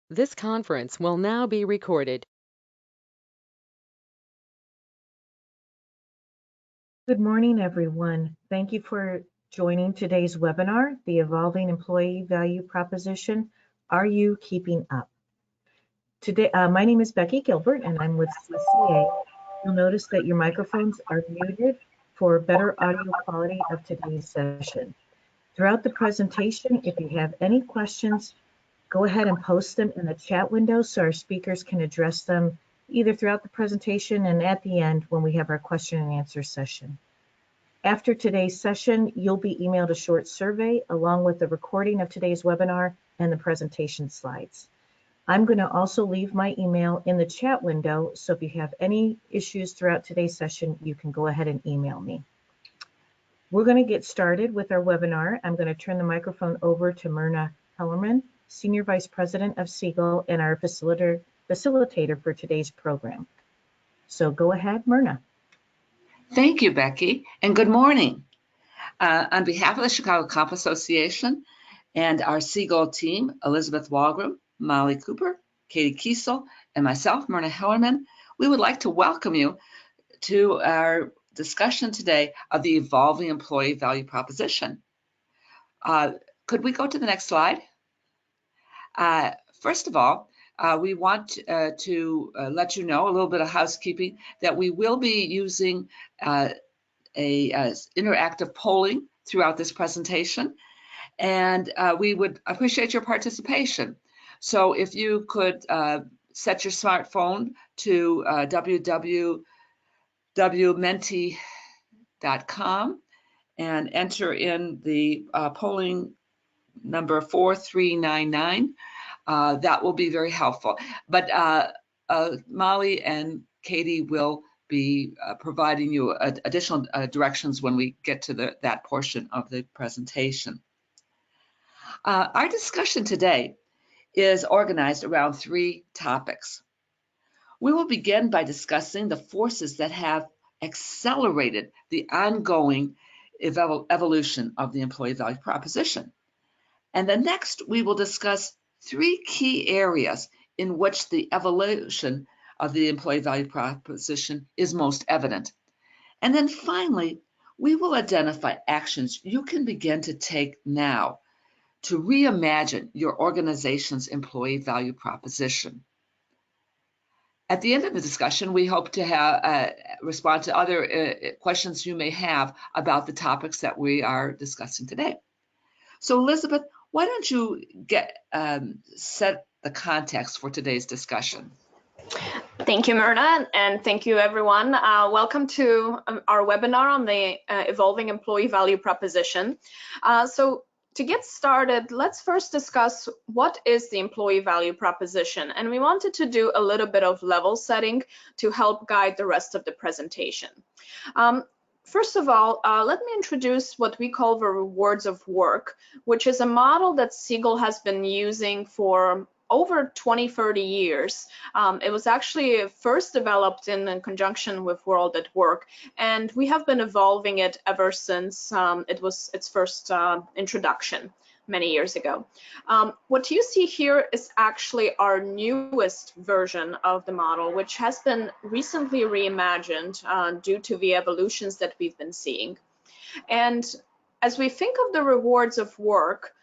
This conference will now be recorded. Good morning, everyone. Thank you for joining today's webinar, The Evolving Employee Value Proposition. Are you keeping up? Today, my name is Becky Gilbert, and I'm with CCA. You'll notice that your microphones are muted for better audio quality of today's session. Throughout the presentation, if you have any questions, go ahead and post them in the chat window so our speakers can address them either throughout the presentation and at the end when we have our question and answer session. After today's session, you'll be emailed a short survey along with the recording of today's webinar and the presentation slides. I'm going to also leave my email in the chat window, so if you have any issues throughout today's session, you can go ahead and email me. We're going to get started with our webinar. I'm going to turn the microphone over to Myrna Hellerman, Senior Vice President of Siegel and our facilitator for today's program. So go ahead, Myrna. Thank you, Becky, and good morning. On behalf of the Chicago Comp Association and our Siegel team, Elizabeth Walgram, Molly Cooper, Katie Kiesel, and myself, Myrna Hellerman, we would like to welcome you to our discussion today of the evolving employee value proposition. Could we go to the next slide? First of all, we want to let you know a little bit of housekeeping that we will be using interactive polling throughout this presentation, and we would appreciate your participation. So if you could set your smartphone to www.menti.com and enter in the polling number 4399. That will be very helpful. But Molly and Katie will be providing you additional directions when we get to that portion of the presentation. Our discussion today is organized around 3 topics. We will begin by discussing the forces that have accelerated the ongoing evolution of the employee value proposition. And then next, we will discuss 3 key areas in which the evolution of the employee value proposition is most evident. And then finally, we will identify actions you can begin to take now to reimagine your organization's employee value proposition. At the end of the discussion, we hope to respond to other questions you may have about the topics that we are discussing today. So Elizabeth, why don't you set the context for today's discussion? Thank you, Myrna, and thank you, everyone. Welcome to our webinar on the evolving employee value proposition. So to get started, let's first discuss what is the employee value proposition. And we wanted to do a little bit of level setting to help guide the rest of the presentation. First of all, let me introduce what we call the rewards of work, which is a model that Siegel has been using for over 20-30 years. It was actually first developed in conjunction with World at Work, and we have been evolving it ever since it was its first introduction many years ago. What you see here is actually our newest version of the model, which has been recently reimagined due to the evolutions that we've been seeing. And as we think of the rewards of work,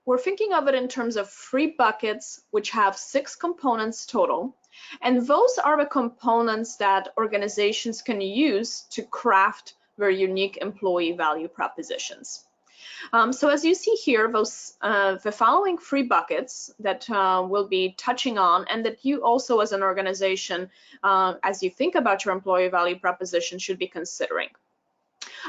we're thinking of it in terms of 3 buckets, which have 6 components total. And those are the components that organizations can use to craft their unique employee value propositions. So as you see here, those the following 3 buckets that we'll be touching on, and that you also as an organization, as you think about your employee value proposition, should be considering.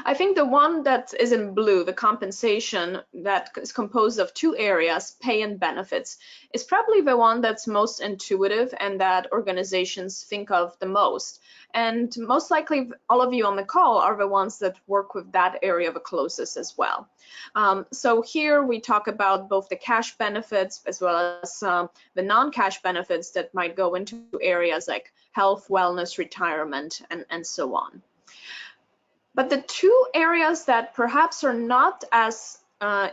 I think the one that is in blue, the compensation, that is composed of 2 areas, pay and benefits, is probably the one that's most intuitive and that organizations think of the most. And most likely all of you on the call are the ones that work with that area the closest as well. So here we talk about both the cash benefits as well as the non-cash benefits that might go into areas like health, wellness, retirement, and so on. But the 2 areas that perhaps are not as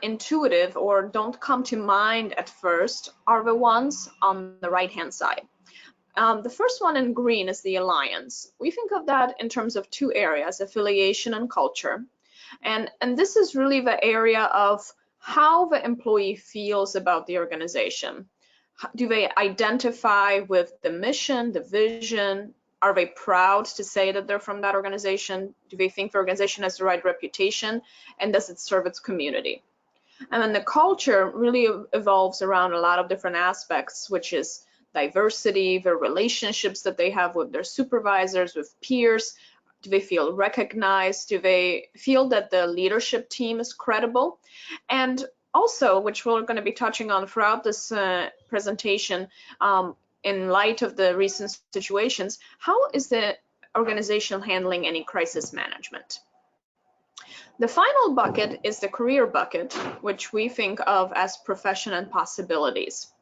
intuitive or don't come to mind at first are the ones on the right-hand side. The first one in green is the alliance. We think of that in terms of two areas, affiliation and culture. And this is really the area of how the employee feels about the organization. Do they identify with the mission, the vision? Are they proud to say that they're from that organization? Do they think the organization has the right reputation? And does it serve its community? And then the culture really evolves around a lot of different aspects, which is diversity, the relationships that they have with their supervisors, with peers. Do they feel recognized? Do they feel that the leadership team is credible? And also, which we're going to be touching on throughout this presentation, in light of the recent situations, how is the organization handling any crisis management? The final bucket is the career bucket, which we think of as profession and possibilities.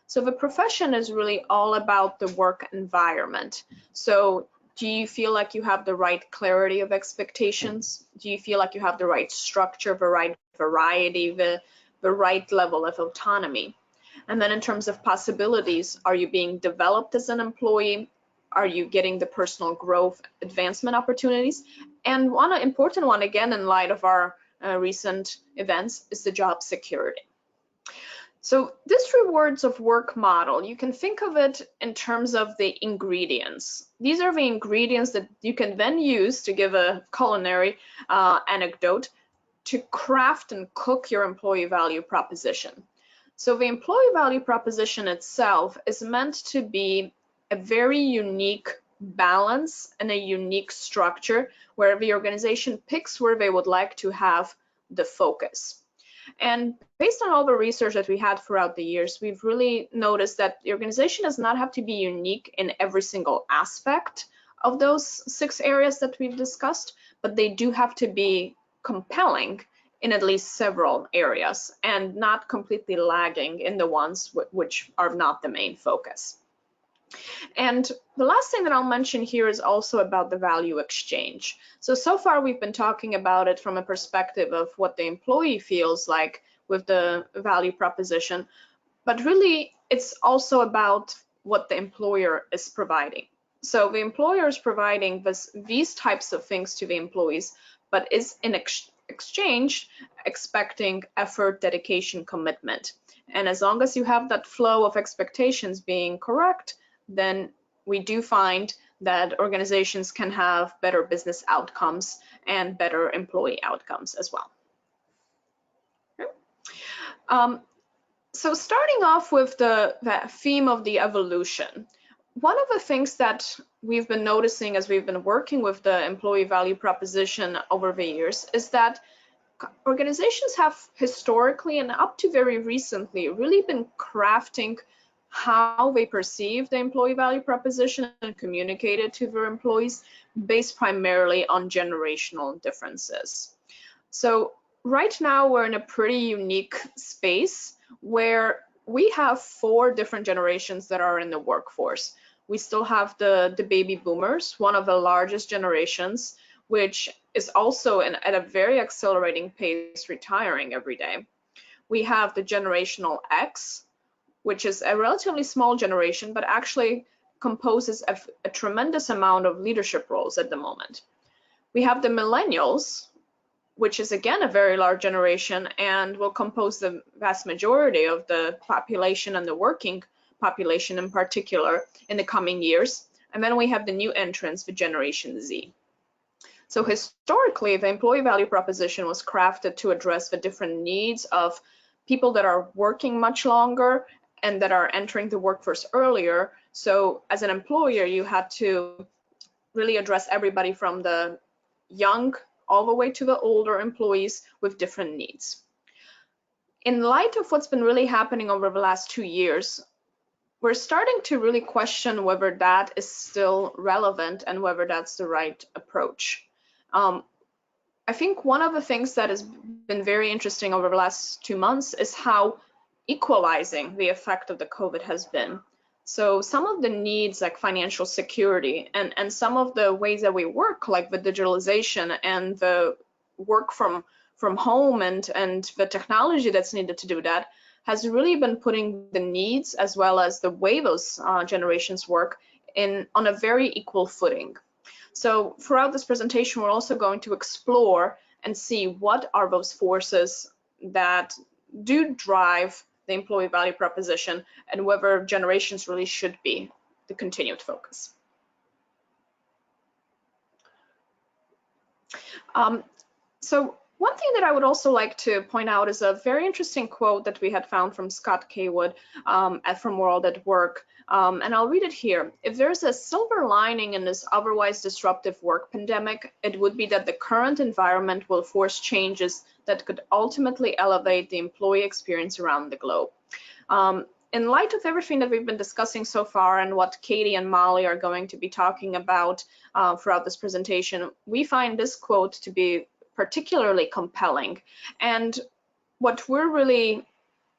So the profession is really all about the work environment. So do you feel like you have the right clarity of expectations? Do you feel like you have the right structure, the right variety, the right level of autonomy? And then in terms of possibilities, are you being developed as an employee? Are you getting the personal growth advancement opportunities? And one important one, again, in light of our recent events, is the job security. So this rewards of work model, you can think of it in terms of the ingredients. These are the ingredients that you can then use, to give a culinary anecdote, to craft and cook your employee value proposition. So the employee value proposition itself is meant to be a very unique balance and a unique structure where the organization picks where they would like to have the focus. And based on all the research that we had throughout the years, we've really noticed that the organization does not have to be unique in every single aspect of those 6 areas that we've discussed, but they do have to be compelling in at least several areas and not completely lagging in the ones which are not the main focus. And the last thing that I'll mention here is also about the value exchange. So far we've been talking about it from a perspective of what the employee feels like with the value proposition, but really it's also about what the employer is providing. So the employer is providing these types of things to the employees, but is in exchange expecting effort, dedication, commitment. And as long as you have that flow of expectations being correct, then we do find that organizations can have better business outcomes and better employee outcomes as well. So starting off with the theme of the evolution, one of the things that we've been noticing as we've been working with the employee value proposition over the years is that organizations have historically and up to very recently really been crafting how they perceive the employee value proposition and communicate it to their employees based primarily on generational differences. So right now we're in a pretty unique space where we have 4 different generations that are in the workforce. We still have the baby boomers, one of the largest generations, which is also at a very accelerating pace retiring every day. We have the generational X, which is a relatively small generation, but actually composes a tremendous amount of leadership roles at the moment. We have the millennials, which is again a very large generation and will compose the vast majority of the population and the working population in particular in the coming years. And then we have the new entrants, the Generation Z. So historically, the employee value proposition was crafted to address the different needs of people that are working much longer and that are entering the workforce earlier. So as an employer, you had to really address everybody from the young all the way to the older employees with different needs. In light of what's been really happening over the last 2 years, we're starting to really question whether that is still relevant and whether that's the right approach. I think one of the things that has been very interesting over the last 2 months is how equalizing the effect of the COVID has been. So some of the needs like financial security and some of the ways that we work, like the digitalization and the work from from home and the technology that's needed to do that has really been putting the needs as well as the way those generations work on a very equal footing. So throughout this presentation, we're also going to explore and see what are those forces that do drive the employee value proposition and whether generations really should be the continued focus. So one thing that I would also like to point out is a very interesting quote that we had found from Scott Kaywood from World at Work. And I'll read it here. If there's a silver lining in this otherwise disruptive work pandemic, it would be that the current environment will force changes that could ultimately elevate the employee experience around the globe. In light of everything that we've been discussing so far and what Katie and Molly are going to be talking about throughout this presentation, we find this quote to be particularly compelling. And what we're really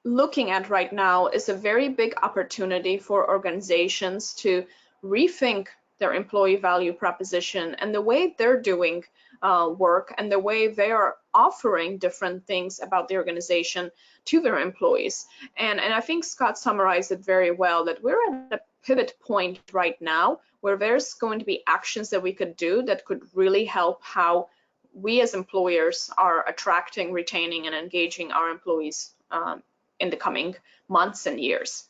looking at right now is a very big opportunity for organizations to rethink their employee value proposition and the way they're doing work and the way they are offering different things about the organization to their employees. And I think Scott summarized it very well, that we're at a pivot point right now where there's going to be actions that we could do that could really help how we as employers are attracting, retaining, and engaging our employees in the coming months and years.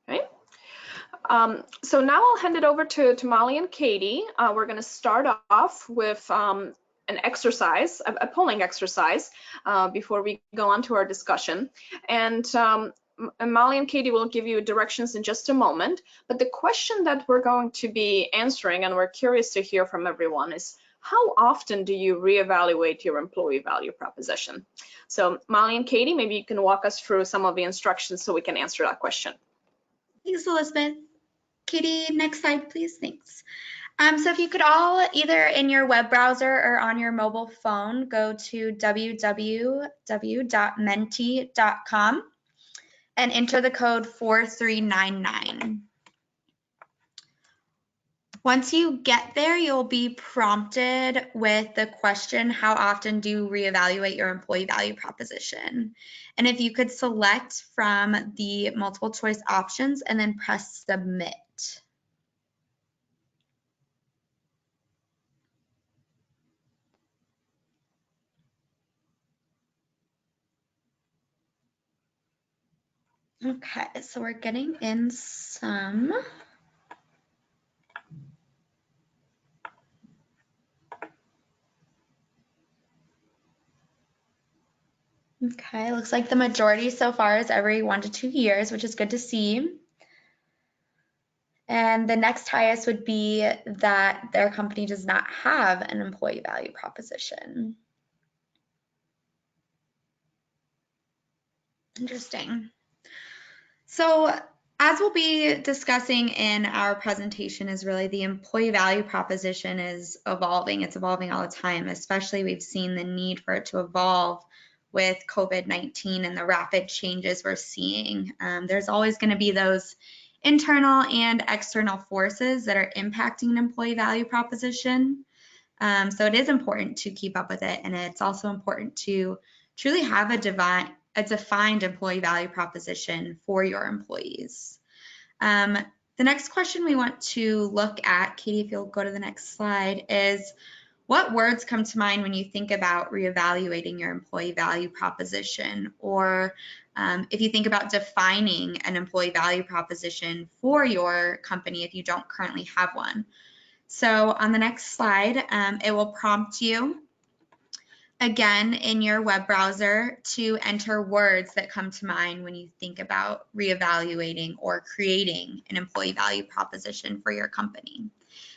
Okay. So now I'll hand it over to Molly and Katie. We're going to start off with an exercise, a polling exercise, before we go on to our discussion. And Molly and Katie will give you directions in just a moment. But the question that we're going to be answering, and we're curious to hear from everyone, is how often do you reevaluate your employee value proposition? So Molly and Katie, maybe you can walk us through some of the instructions so we can answer that question. Thanks, Elizabeth. Katie, next slide, please. Thanks. So if you could all, either in your web browser or on your mobile phone, go to www.menti.com and enter the code 4399. Once you get there, you'll be prompted with the question, how often do you reevaluate your employee value proposition? And if you could select from the multiple choice options and then press submit. Okay, so we're getting in some. Okay, looks like the majority so far is every 1 to 2 years, which is good to see. And the next highest would be that their company does not have an employee value proposition. Interesting. So as we'll be discussing in our presentation, is really the employee value proposition is evolving. It's evolving all the time, especially we've seen the need for it to evolve with COVID-19 and the rapid changes we're seeing. There's always going to be those internal and external forces that are impacting an employee value proposition. So it is important to keep up with it, and it's also important to truly have a defined employee value proposition for your employees. The next question we want to look at, Katie, if you'll go to the next slide, is what words come to mind when you think about reevaluating your employee value proposition, or if you think about defining an employee value proposition for your company if you don't currently have one. So on the next slide, it will prompt you again in your web browser to enter words that come to mind when you think about reevaluating or creating an employee value proposition for your company.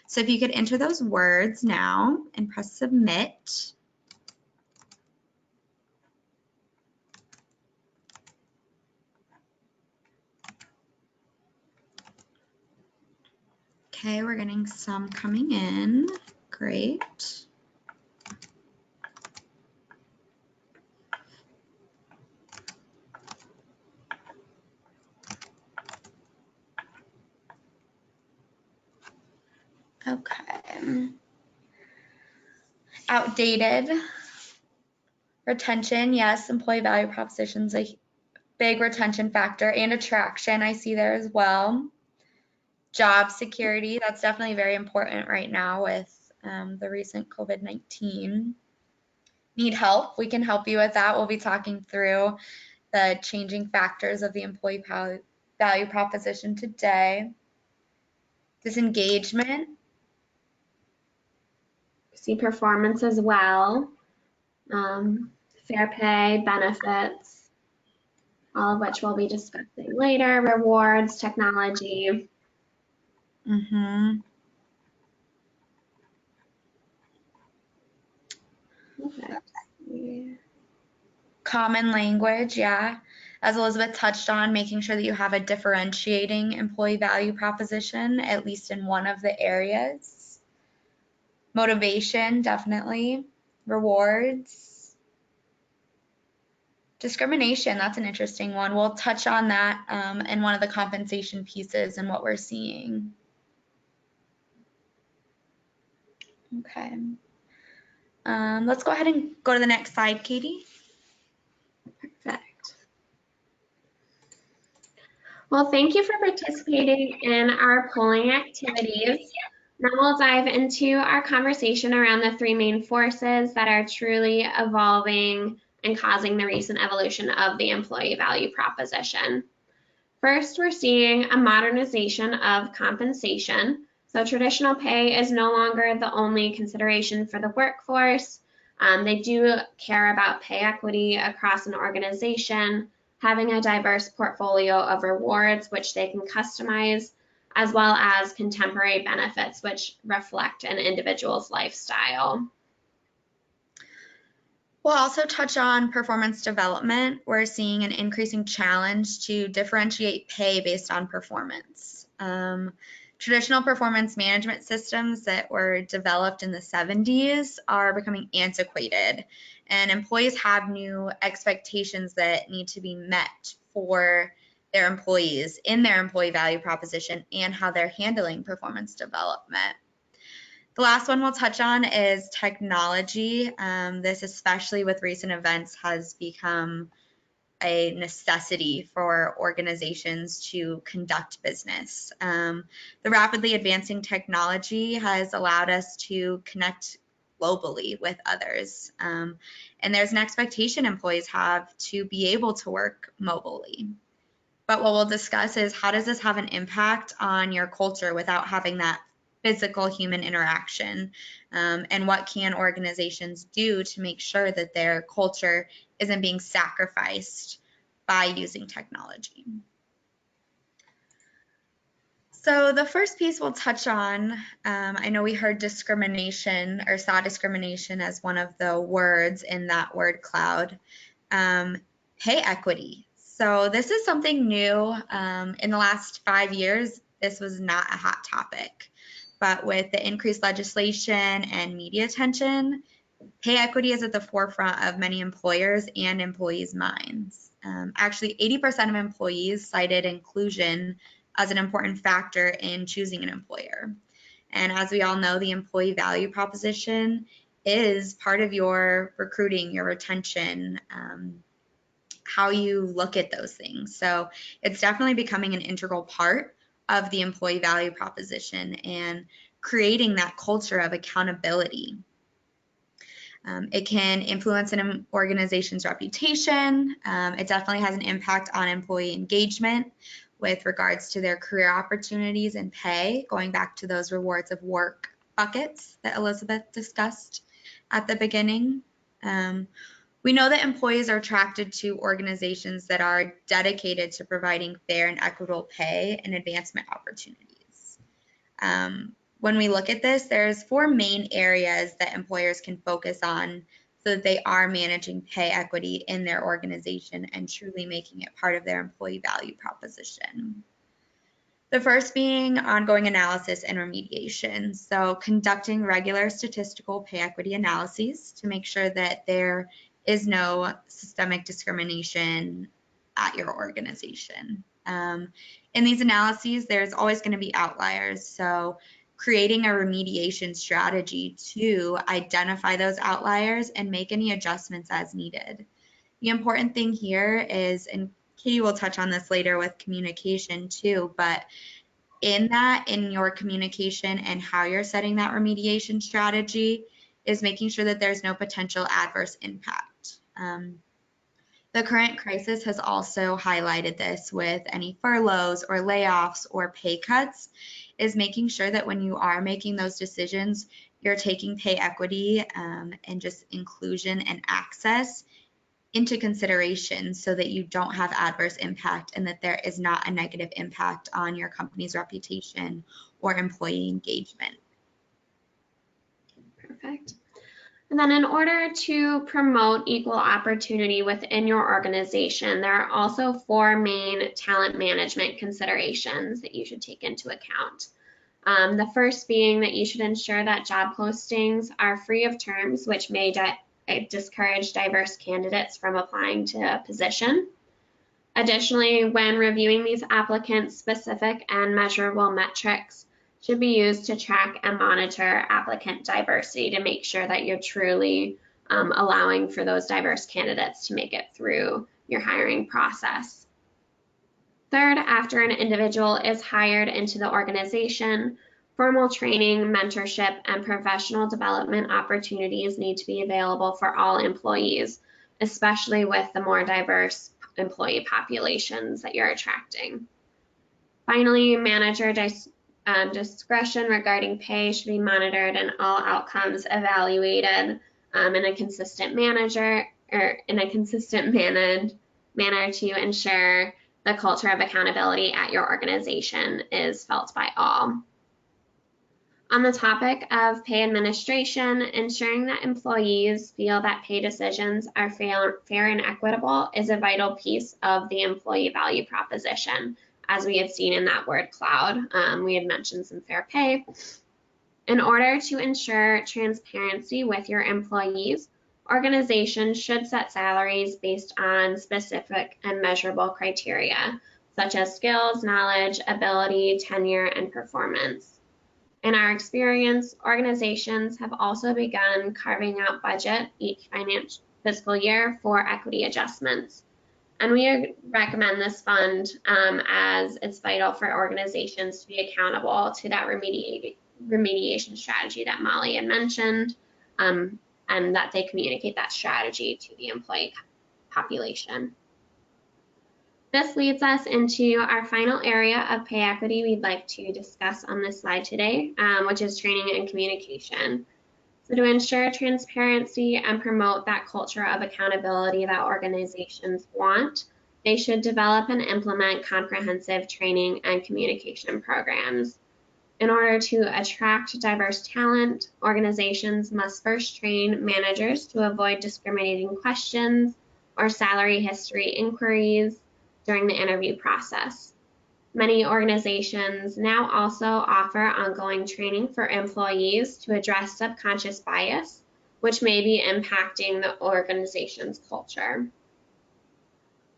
So if you could enter those words now and press submit. Okay, we're getting some coming in. Great. Okay. Outdated. Retention, yes, employee value propositions a big retention factor, and attraction I see there as well. Job security, that's definitely very important right now with the recent COVID-19. Need help? We can help you with that. We'll be talking through the changing factors of the employee value proposition today. Disengagement. See performance as well, fair pay, benefits, all of which we'll be discussing later, rewards, technology. Okay. Common language, yeah. As Elizabeth touched on, making sure that you have a differentiating employee value proposition, at least in one of the areas. Motivation, definitely. Rewards. Discrimination, that's an interesting one. We'll touch on that in one of the compensation pieces and what we're seeing. Okay. Let's go ahead and go to the next slide, Katie. Perfect. Well, thank you for participating in our polling activities. Now we'll dive into our conversation around the three main forces that are truly evolving and causing the recent evolution of the employee value proposition. First, we're seeing a modernization of compensation. So traditional pay is no longer the only consideration for the workforce. They do care about pay equity across an organization, having a diverse portfolio of rewards, which they can customize, as well as contemporary benefits, which reflect an individual's lifestyle. We'll also touch on performance development. We're seeing an increasing challenge to differentiate pay based on performance. Traditional performance management systems that were developed in the 70s are becoming antiquated, and employees have new expectations that need to be met for their employees in their employee value proposition and how they're handling performance development. The last one we'll touch on is technology. This, especially with recent events, has become a necessity for organizations to conduct business. The rapidly advancing technology has allowed us to connect globally with others. And there's an expectation employees have to be able to work mobilely. But what we'll discuss is how does this have an impact on your culture without having that physical human interaction, and what can organizations do to make sure that their culture isn't being sacrificed by using technology. So the first piece we'll touch on, I know we heard discrimination or saw discrimination as one of the words in that word cloud. Pay equity. So this is something new. In the last 5 years, this was not a hot topic. But with the increased legislation and media attention, pay equity is at the forefront of many employers and employees' minds. Actually, 80% of employees cited inclusion as an important factor in choosing an employer. And as we all know, the employee value proposition is part of your recruiting, your retention, how you look at those things. So it's definitely becoming an integral part of the employee value proposition and creating that culture of accountability. It can influence an organization's reputation. It definitely has an impact on employee engagement with regards to their career opportunities and pay, going back to those rewards of work buckets that Elizabeth discussed at the beginning. We know that employees are attracted to organizations that are dedicated to providing fair and equitable pay and advancement opportunities. When we look at this, there's 4 main areas that employers can focus on so that they are managing pay equity in their organization and truly making it part of their employee value proposition. The first being ongoing analysis and remediation. So conducting regular statistical pay equity analyses to make sure that there is no systemic discrimination at your organization. In these analyses, there's always going to be outliers. So creating a remediation strategy to identify those outliers and make any adjustments as needed. The important thing here is, and Katie will touch on this later with communication too, but in your communication and how you're setting that remediation strategy is making sure that there's no potential adverse impact. The current crisis has also highlighted this with any furloughs or layoffs or pay cuts, is making sure that when you are making those decisions, you're taking pay equity and just inclusion and access into consideration so that you don't have adverse impact and that there is not a negative impact on your company's reputation or employee engagement. Perfect. And then in order to promote equal opportunity within your organization, there are also 4 main talent management considerations that you should take into account. The first being that you should ensure that job postings are free of terms which may discourage diverse candidates from applying to a position. Additionally, when reviewing these applicants, specific and measurable metrics should be used to track and monitor applicant diversity to make sure that you're truly allowing for those diverse candidates to make it through your hiring process. Third, after an individual is hired into the organization, formal training, mentorship, and professional development opportunities need to be available for all employees, especially with the more diverse employee populations that you're attracting. Finally, manager discretion regarding pay should be monitored and all outcomes evaluated in a consistent manner to ensure the culture of accountability at your organization is felt by all. On the topic of pay administration, ensuring that employees feel that pay decisions are fair and equitable is a vital piece of the employee value proposition, as we had seen in that word cloud. We had mentioned some fair pay. In order to ensure transparency with your employees, organizations should set salaries based on specific and measurable criteria, such as skills, knowledge, ability, tenure, and performance. In our experience, organizations have also begun carving out budget each fiscal year for equity adjustments. And we recommend this fund as it's vital for organizations to be accountable to that remediation strategy that Molly had mentioned, and that they communicate that strategy to the employee population. This leads us into our final area of pay equity we'd like to discuss on this slide today, which is training and communication. So to ensure transparency and promote that culture of accountability that organizations want, they should develop and implement comprehensive training and communication programs. In order to attract diverse talent, organizations must first train managers to avoid discriminating questions or salary history inquiries during the interview process. Many organizations now also offer ongoing training for employees to address subconscious bias, which may be impacting the organization's culture.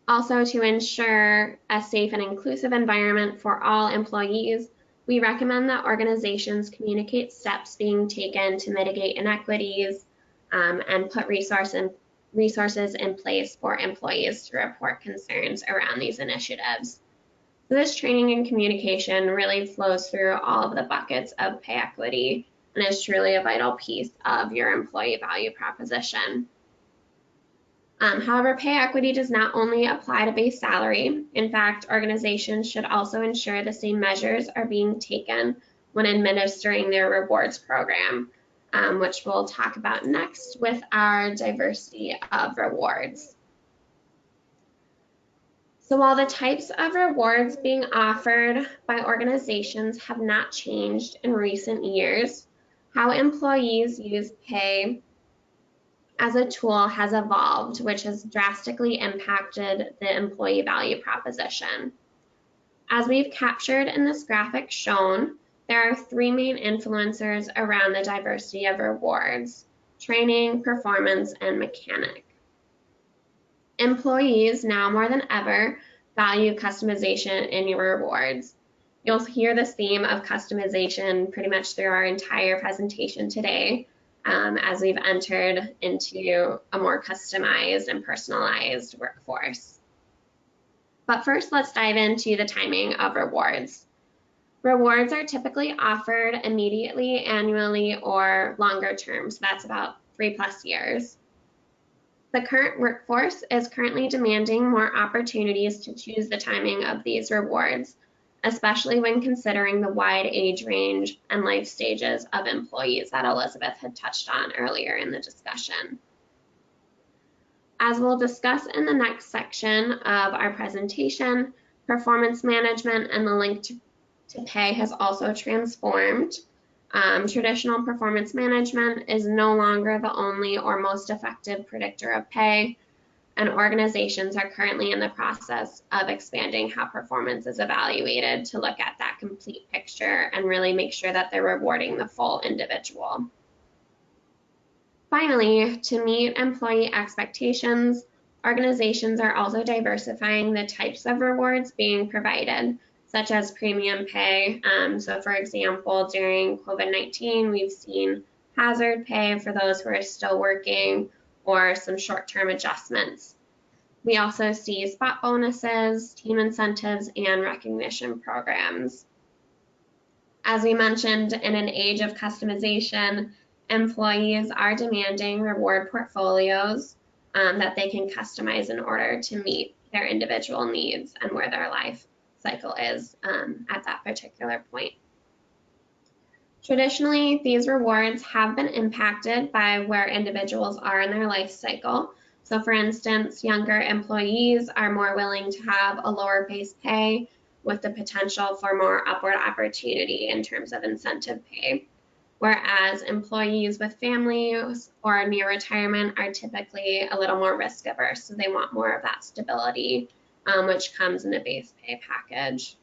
Also, to ensure a safe and inclusive environment for all employees, we recommend that organizations communicate steps being taken to mitigate inequities and put resources in place for employees to report concerns around these initiatives. So this training and communication really flows through all of the buckets of pay equity and is truly a vital piece of your employee value proposition. However, pay equity does not only apply to base salary. In fact, organizations should also ensure the same measures are being taken when administering their rewards program, which we'll talk about next with our diversity of rewards. So while the types of rewards being offered by organizations have not changed in recent years, how employees use pay as a tool has evolved, which has drastically impacted the employee value proposition. As we've captured in this graphic shown, there are 3 main influencers around the diversity of rewards: training, performance, and mechanic. Employees now more than ever value customization in your rewards. You'll hear this theme of customization pretty much through our entire presentation today, as we've entered into a more customized and personalized workforce. But first, let's dive into the timing of rewards. Rewards are typically offered immediately, annually, or longer term, so that's about 3+ years. The current workforce is currently demanding more opportunities to choose the timing of these rewards, especially when considering the wide age range and life stages of employees that Elizabeth had touched on earlier in the discussion. As we'll discuss in the next section of our presentation, performance management and the link to pay has also transformed. Traditional performance management is no longer the only or most effective predictor of pay, and organizations are currently in the process of expanding how performance is evaluated to look at that complete picture and really make sure that they're rewarding the full individual. Finally, to meet employee expectations, organizations are also diversifying the types of rewards being provided, such as premium pay. So for example, during COVID-19, we've seen hazard pay for those who are still working or some short-term adjustments. We also see spot bonuses, team incentives, and recognition programs. As we mentioned, in an age of customization, employees are demanding reward portfolios that they can customize in order to meet their individual needs and where their life cycle is at that particular point. Traditionally, these rewards have been impacted by where individuals are in their life cycle. So for instance, younger employees are more willing to have a lower base pay with the potential for more upward opportunity in terms of incentive pay, whereas employees with families or near retirement are typically a little more risk averse, so they want more of that stability, which comes in a base pay package.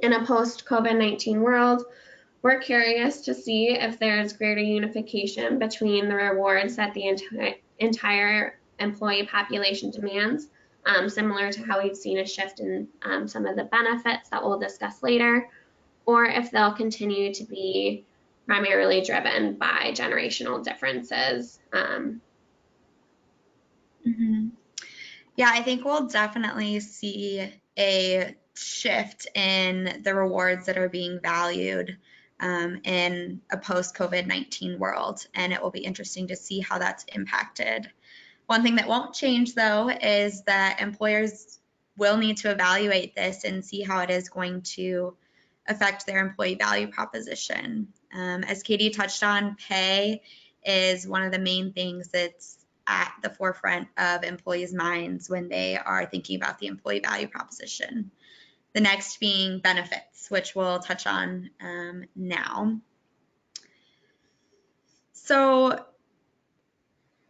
In a post-COVID-19 world, we're curious to see if there's greater unification between the rewards that the entire employee population demands, similar to how we've seen a shift in some of the benefits that we'll discuss later, or if they'll continue to be primarily driven by generational differences. Yeah, I think we'll definitely see a shift in the rewards that are being valued in a post-COVID-19 world, and it will be interesting to see how that's impacted. One thing that won't change, though, is that employers will need to evaluate this and see how it is going to affect their employee value proposition. As Katie touched on, pay is one of the main things that's at the forefront of employees' minds when they are thinking about the employee value proposition. The next being benefits, which we'll touch on now. So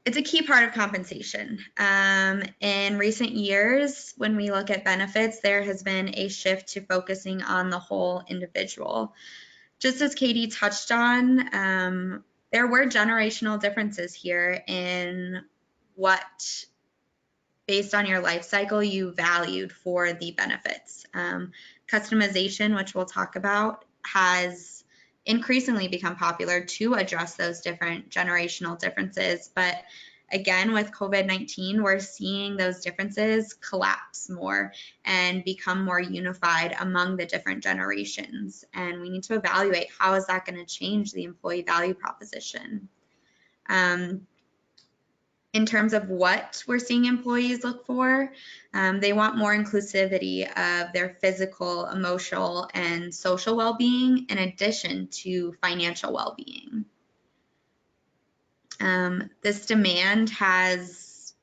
it's a key part of compensation. In recent years, when we look at benefits, there has been a shift to focusing on the whole individual. Just as Katie touched on, there were generational differences here in what, based on your life cycle, you valued for the benefits. Customization, which we'll talk about, has increasingly become popular to address those different generational differences. But again, with COVID-19, we're seeing those differences collapse more and become more unified among the different generations. And we need to evaluate how is that going to change the employee value proposition. In terms of what we're seeing employees look for, they want more inclusivity of their physical, emotional, and social well-being in addition to financial well-being. This demand has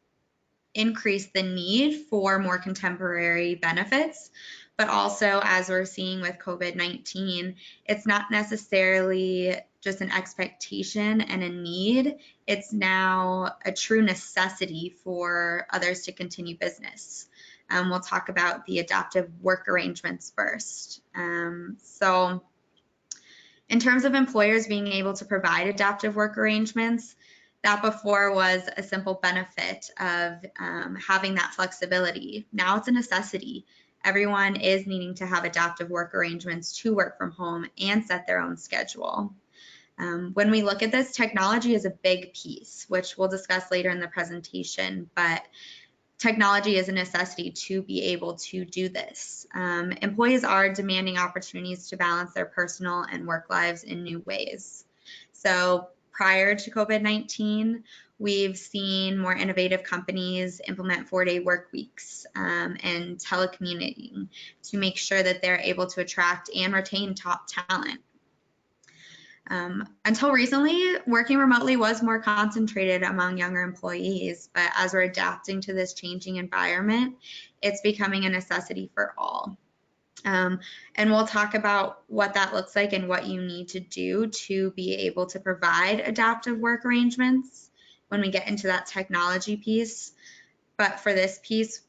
increased the need for more contemporary benefits, but also, as we're seeing with COVID-19, it's not necessarily just an expectation and a need. It's now a true necessity for others to continue business. We'll talk about the adaptive work arrangements first. So in terms of employers being able to provide adaptive work arrangements, that before was a simple benefit of having that flexibility. Now it's a necessity. everyone is needing to have adaptive work arrangements to work from home and set their own schedule. When we look at this, technology is a big piece, which we'll discuss later in the presentation, but technology is a necessity to be able to do this. Employees are demanding opportunities to balance their personal and work lives in new ways. So prior to COVID-19, we've seen more innovative companies implement 4-day work weeks and telecommuting to make sure that they're able to attract and retain top talent. Until recently, working remotely was more concentrated among younger employees, but as we're adapting to this changing environment, it's becoming a necessity for all. And we'll talk about what that looks like and what you need to do to be able to provide adaptive work arrangements when we get into that technology piece. But for this piece,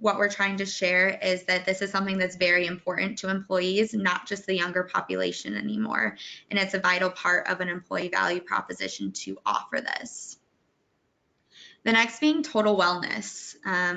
what we're trying to share is that this is something that's very important to employees, not just the younger population anymore. And it's a vital part of an employee value proposition to offer this. The next being total wellness.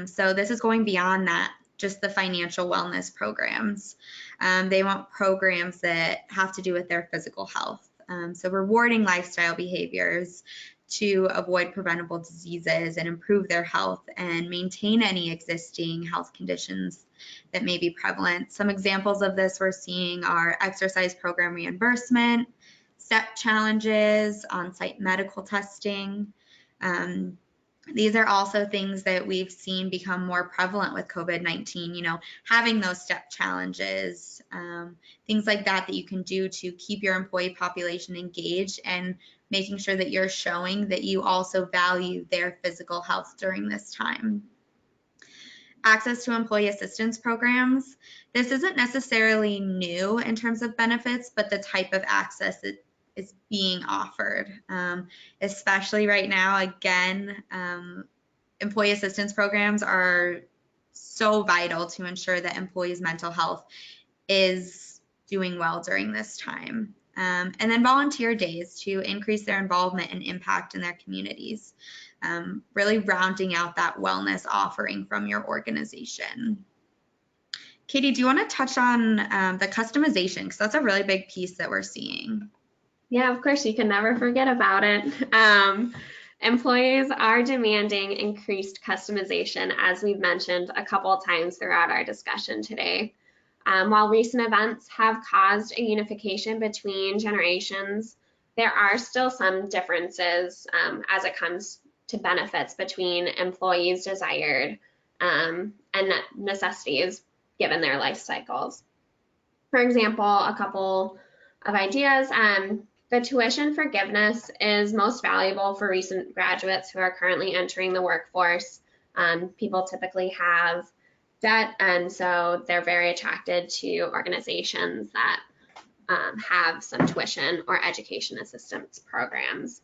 So this is going beyond that, just the financial wellness programs. They want programs that have to do with their physical health. So rewarding lifestyle behaviors to avoid preventable diseases and improve their health and maintain any existing health conditions that may be prevalent. Some examples of this we're seeing are exercise program reimbursement, step challenges, on-site medical testing. These are also things that we've seen become more prevalent with COVID-19, you know, having those step challenges, things like that that you can do to keep your employee population engaged and making sure that you're showing that you also value their physical health during this time. Access to employee assistance programs. This isn't necessarily new in terms of benefits, but the type of access that is being offered, especially right now. Again, employee assistance programs are so vital to ensure that employees' mental health is doing well during this time. And then volunteer days to increase their involvement and impact in their communities, really rounding out that wellness offering from your organization. Katie, do you want to touch on the customization? Because that's a really big piece that we're seeing. Yeah, of course, you can never forget about it. Employees are demanding increased customization, as we've mentioned a couple of times throughout our discussion today. While recent events have caused a unification between generations, there are still some differences as it comes to benefits between employees' desired and necessities given their life cycles. For example, a couple of ideas. The tuition forgiveness is most valuable for recent graduates who are currently entering the workforce. People typically have debt, and so they're very attracted to organizations that have some tuition or education assistance programs.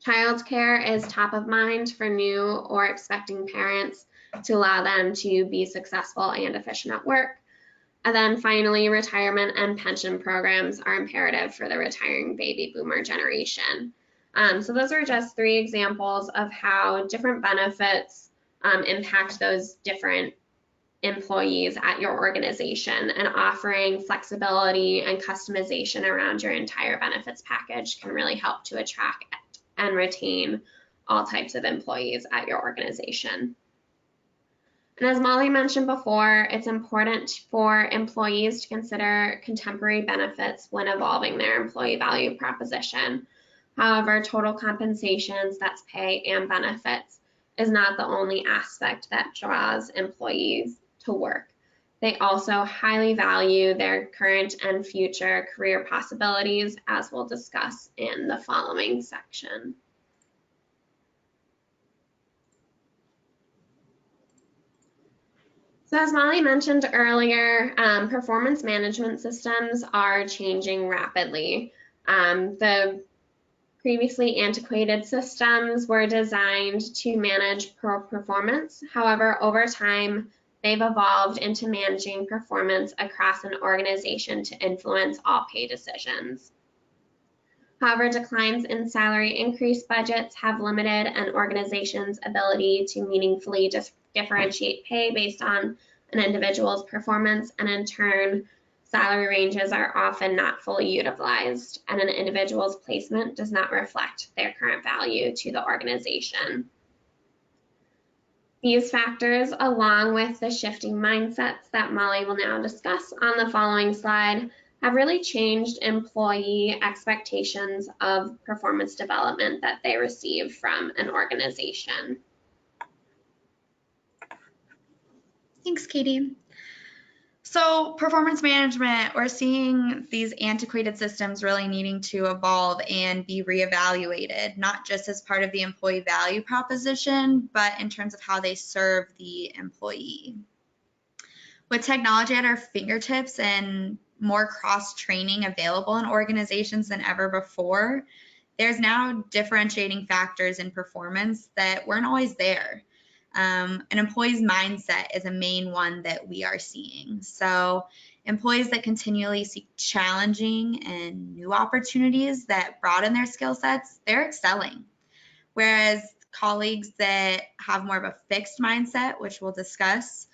Childcare is top of mind for new or expecting parents to allow them to be successful and efficient at work. And then finally, retirement and pension programs are imperative for the retiring baby boomer generation. So those are just 3 examples of how different benefits impact those different employees at your organization, and offering flexibility and customization around your entire benefits package can really help to attract and retain all types of employees at your organization. And as Molly mentioned before, it's important for employees to consider contemporary benefits when evolving their employee value proposition. However, total compensation, that's pay and benefits, is not the only aspect that draws employees to work. They also highly value their current and future career possibilities, as we'll discuss in the following section. So as Molly mentioned earlier, performance management systems are changing rapidly. The previously antiquated systems were designed to manage performance. However, over time, they've evolved into managing performance across an organization to influence all pay decisions. However, declines in salary increase budgets have limited an organization's ability to meaningfully differentiate pay based on an individual's performance, and in turn, salary ranges are often not fully utilized, and an individual's placement does not reflect their current value to the organization. These factors, along with the shifting mindsets that Molly will now discuss on the following slide, have really changed employee expectations of performance development that they receive from an organization. Thanks, Katie. So performance management, we're seeing these antiquated systems really needing to evolve and be reevaluated, not just as part of the employee value proposition, but in terms of how they serve the employee. With technology at our fingertips and more cross-training available in organizations than ever before, there's now differentiating factors in performance that weren't always there. An employee's mindset is a main one that we are seeing. So employees that continually seek challenging and new opportunities that broaden their skill sets, they're excelling. Whereas colleagues that have more of a fixed mindset, which we'll discuss,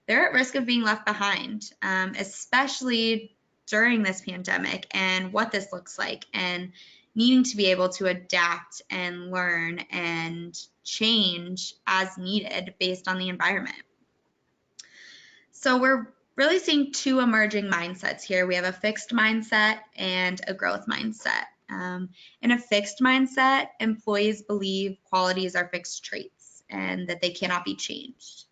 they're at risk of being left behind, especially during this pandemic and what this looks like, and needing to be able to adapt and learn and change as needed based on the environment. So we're really seeing two emerging mindsets here. We have a fixed mindset and a growth mindset. In a fixed mindset, employees believe qualities are fixed traits and that they cannot be changed.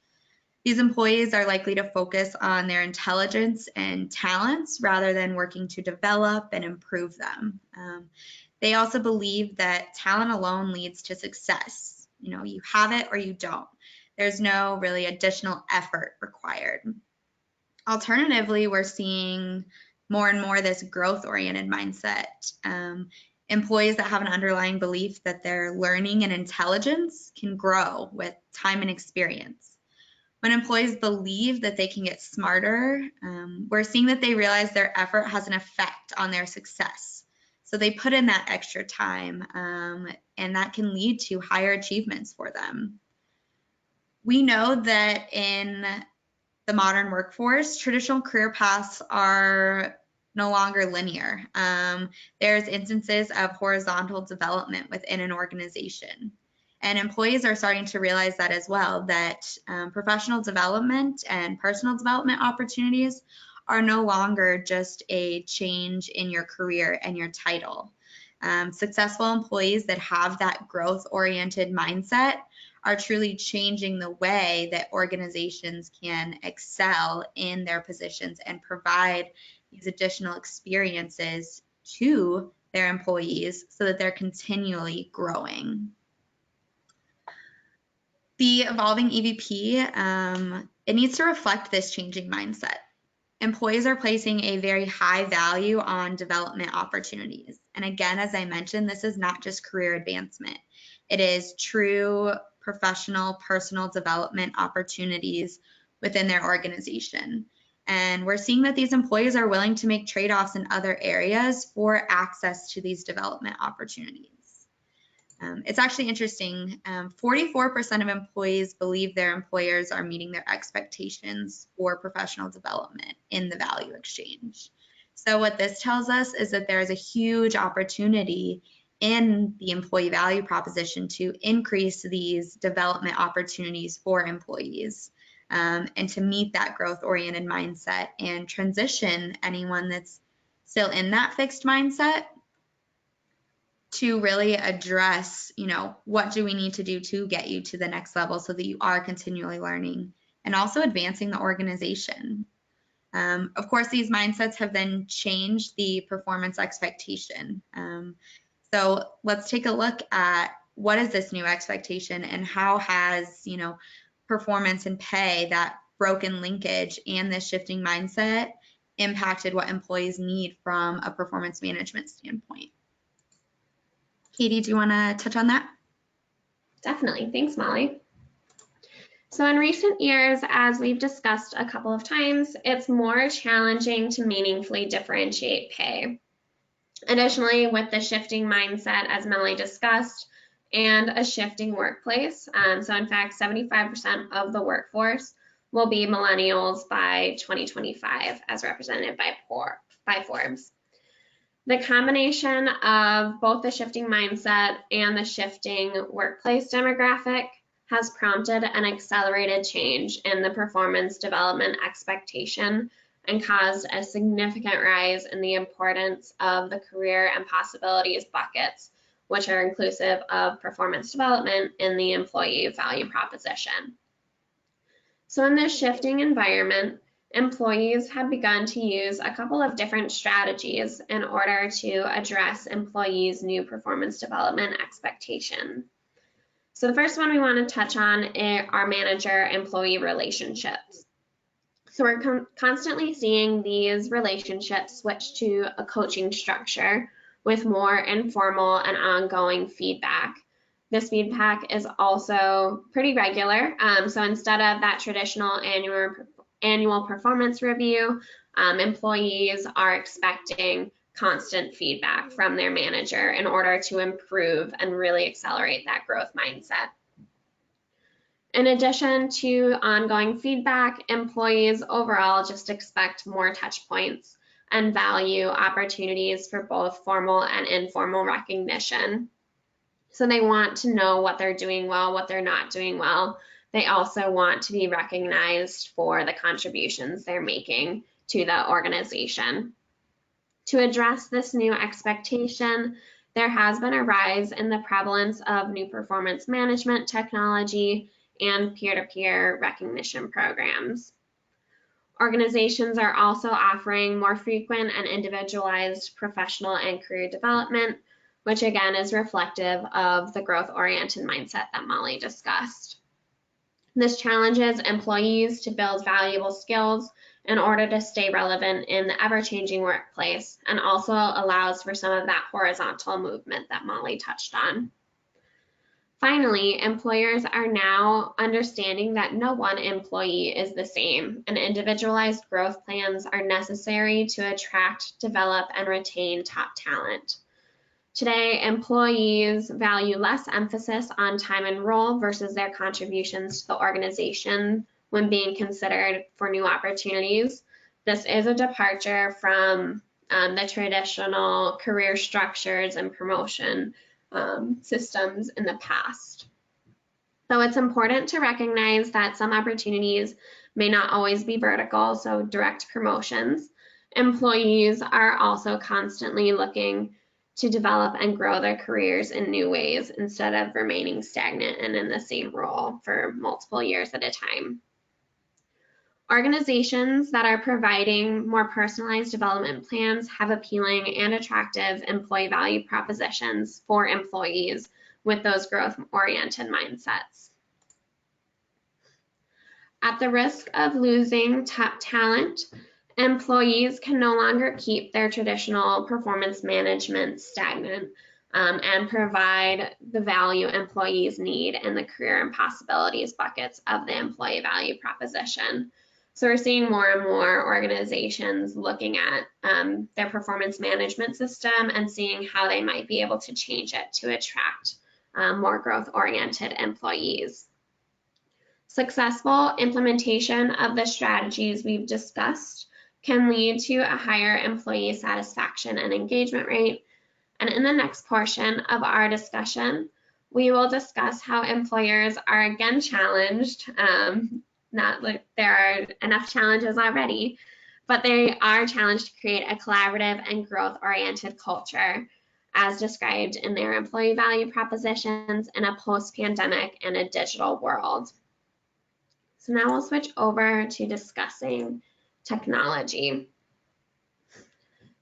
These employees are likely to focus on their intelligence and talents rather than working to develop and improve them. They also believe that talent alone leads to success. You know, you have it or you don't. There's no really additional effort required. Alternatively, we're seeing more and more this growth-oriented mindset. Employees that have an underlying belief that their learning and intelligence can grow with time and experience. When employees believe that they can get smarter, we're seeing that they realize their effort has an effect on their success. So they put in that extra time, and that can lead to higher achievements for them. We know that in the modern workforce, traditional career paths are no longer linear. There's instances of horizontal development within an organization. And employees are starting to realize that as well, that professional development and personal development opportunities are no longer just a change in your career and your title. Successful employees that have that growth-oriented mindset are truly changing the way that organizations can excel in their positions and provide these additional experiences to their employees so that they're continually growing. The evolving EVP, it needs to reflect this changing mindset. Employees are placing a very high value on development opportunities. And again, as I mentioned, this is not just career advancement. It is true professional, personal development opportunities within their organization. And we're seeing that these employees are willing to make trade-offs in other areas for access to these development opportunities. It's actually interesting, 44% of employees believe their employers are meeting their expectations for professional development in the value exchange. So what this tells us is that there is a huge opportunity in the employee value proposition to increase these development opportunities for employees, and to meet that growth-oriented mindset and transition anyone that's still in that fixed mindset to really address, you know, what do we need to do to get you to the next level so that you are continually learning and also advancing the organization. Of course, these mindsets have then changed the performance expectation. So let's take a look at what is this new expectation and how has, you know, performance and pay, that broken linkage and this shifting mindset impacted what employees need from a performance management standpoint. Katie, do you want to touch on that? Definitely. Thanks, Molly. So in recent years, as we've discussed a couple of times, it's more challenging to meaningfully differentiate pay. Additionally, with the shifting mindset, as Molly discussed, and a shifting workplace, so in fact, 75% of the workforce will be millennials by 2025, as represented by Forbes. The combination of both the shifting mindset and the shifting workplace demographic has prompted an accelerated change in the performance development expectation and caused a significant rise in the importance of the career and possibilities buckets, which are inclusive of performance development in the employee value proposition. So in this shifting environment, employees have begun to use a couple of different strategies in order to address employees' new performance development expectation. So the first one we want to touch on are manager-employee relationships. So we're constantly seeing these relationships switch to a coaching structure with more informal and ongoing feedback. This feedback is also pretty regular. So instead of that traditional annual performance review, employees are expecting constant feedback from their manager in order to improve and really accelerate that growth mindset. In addition to ongoing feedback, employees overall just expect more touch points and value opportunities for both formal and informal recognition. So they want to know what they're doing well, what they're not doing well. They also want to be recognized for the contributions they're making to the organization. To address this new expectation, there has been a rise in the prevalence of new performance management technology and peer-to-peer recognition programs. Organizations are also offering more frequent and individualized professional and career development, which again is reflective of the growth-oriented mindset that Molly discussed. This challenges employees to build valuable skills in order to stay relevant in the ever-changing workplace, and also allows for some of that horizontal movement that Molly touched on. Finally, employers are now understanding that no one employee is the same, and individualized growth plans are necessary to attract, develop, and retain top talent. Today, employees value less emphasis on time and role versus their contributions to the organization when being considered for new opportunities. This is a departure from the traditional career structures and promotion systems in the past. So it's important to recognize that some opportunities may not always be vertical, so direct promotions. Employees are also constantly looking to develop and grow their careers in new ways instead of remaining stagnant and in the same role for multiple years at a time. Organizations that are providing more personalized development plans have appealing and attractive employee value propositions for employees with those growth-oriented mindsets. At the risk of losing top talent, employees can no longer keep their traditional performance management stagnant and provide the value employees need in the career and possibilities buckets of the employee value proposition. So we're seeing more and more organizations looking at their performance management system and seeing how they might be able to change it to attract more growth-oriented employees. Successful implementation of the strategies we've discussed can lead to a higher employee satisfaction and engagement rate. And in the next portion of our discussion, we will discuss how employers are again challenged. Not like there are enough challenges already, but they are challenged to create a collaborative and growth-oriented culture as described in their employee value propositions in a post-pandemic and a digital world. So now we'll switch over to discussing technology.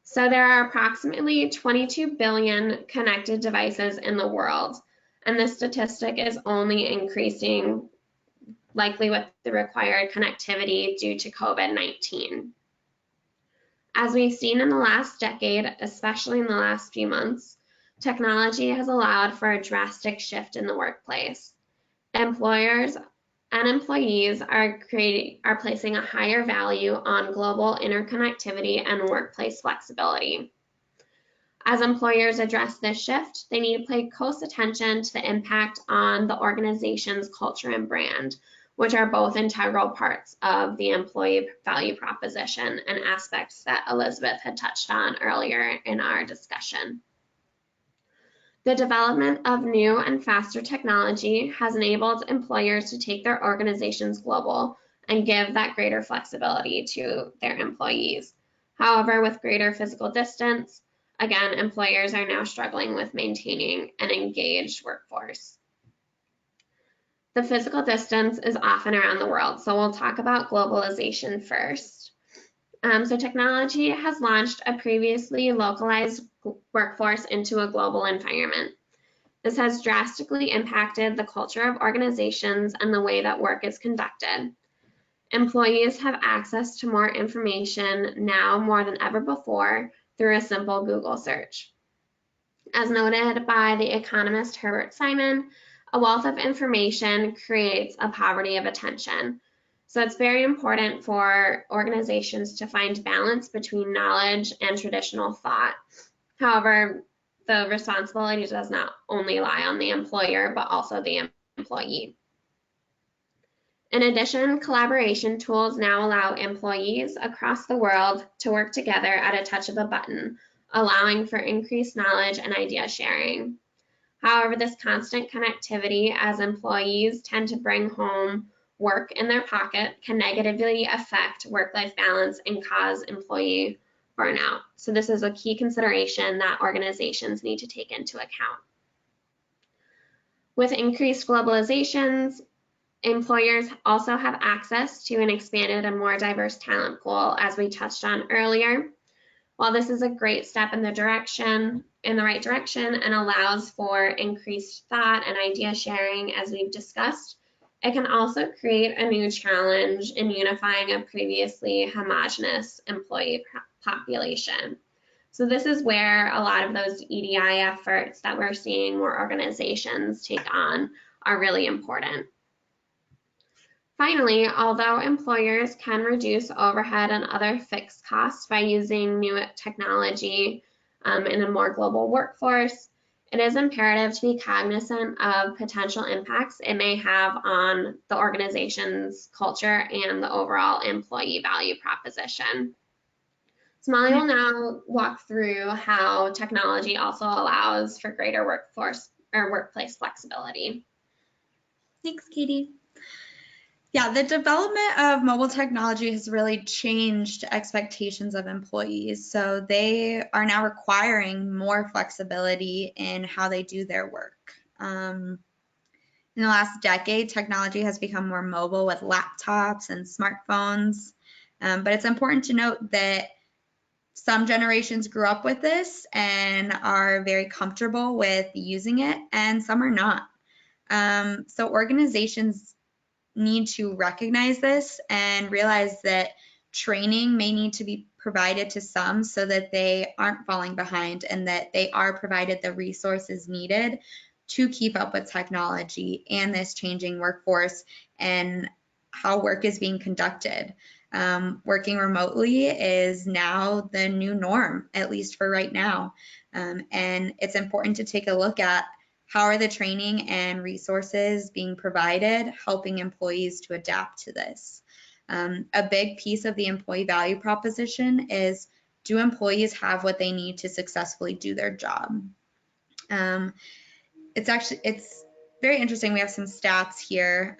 So there are approximately 22 billion connected devices in the world, and this statistic is only increasing, likely with the required connectivity due to COVID-19. As we've seen in the last decade, especially in the last few months, technology has allowed for a drastic shift in the workplace. Employers and employees are placing a higher value on global interconnectivity and workplace flexibility. As employers address this shift, they need to pay close attention to the impact on the organization's culture and brand, which are both integral parts of the employee value proposition and aspects that Elizabeth had touched on earlier in our discussion. The development of new and faster technology has enabled employers to take their organizations global and give that greater flexibility to their employees. However, with greater physical distance, again, employers are now struggling with maintaining an engaged workforce. The physical distance is often around the world, so we'll talk about globalization first. So technology has launched a previously localized workforce into a global environment. This has drastically impacted the culture of organizations and the way that work is conducted. Employees have access to more information now more than ever before through a simple Google search. As noted by the economist Herbert Simon, a wealth of information creates a poverty of attention. So it's very important for organizations to find balance between knowledge and traditional thought. However, the responsibility does not only lie on the employer, but also the employee. In addition, collaboration tools now allow employees across the world to work together at a touch of a button, allowing for increased knowledge and idea sharing. However, this constant connectivity as employees tend to bring home work in their pocket can negatively affect work-life balance and cause employee burnout. So this is a key consideration that organizations need to take into account. With increased globalizations, employers also have access to an expanded and more diverse talent pool, as we touched on earlier. While this is a great step in the right direction and allows for increased thought and idea sharing, as we've discussed, it can also create a new challenge in unifying a previously homogeneous employee population. So this is where a lot of those EDI efforts that we're seeing more organizations take on are really important. Finally, although employers can reduce overhead and other fixed costs by using new technology in a more global workforce, it is imperative to be cognizant of potential impacts it may have on the organization's culture and the overall employee value proposition. So Molly will now walk through how technology also allows for greater workplace flexibility. Thanks, Katie. Yeah, the development of mobile technology has really changed expectations of employees. So they are now requiring more flexibility in how they do their work. In the last decade, technology has become more mobile with laptops and smartphones. But it's important to note that some generations grew up with this and are very comfortable with using it, and some are not. So organizations need to recognize this and realize that training may need to be provided to some so that they aren't falling behind and that they are provided the resources needed to keep up with technology and this changing workforce and how work is being conducted. Working remotely is now the new norm, at least for right now. And it's important to take a look at how are the training and resources being provided, helping employees to adapt to this. A big piece of the employee value proposition is, do employees have what they need to successfully do their job? It's very interesting. We have some stats here.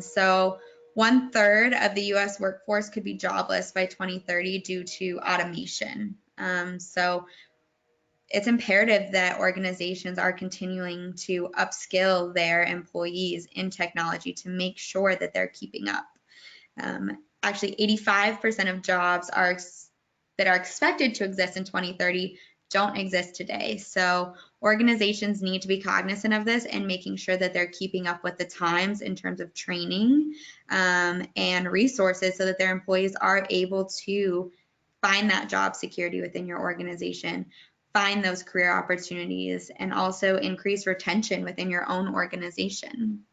So 1/3 of the US workforce could be jobless by 2030 due to automation. So it's imperative that organizations are continuing to upskill their employees in technology to make sure that they're keeping up. Actually, 85% of jobs that are expected to exist in 2030 don't exist today. So organizations need to be cognizant of this and making sure that they're keeping up with the times in terms of training and resources so that their employees are able to find that job security within your organization, find those career opportunities, and also increase retention within your own organization.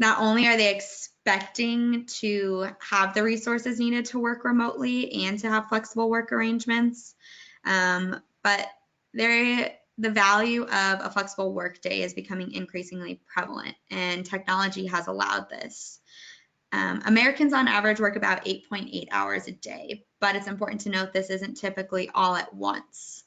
Not only are they expecting to have the resources needed to work remotely and to have flexible work arrangements, but they the value of a flexible workday is becoming increasingly prevalent, and technology has allowed this. Americans on average work about 8.8 hours a day, but it's important to note this isn't typically all at once.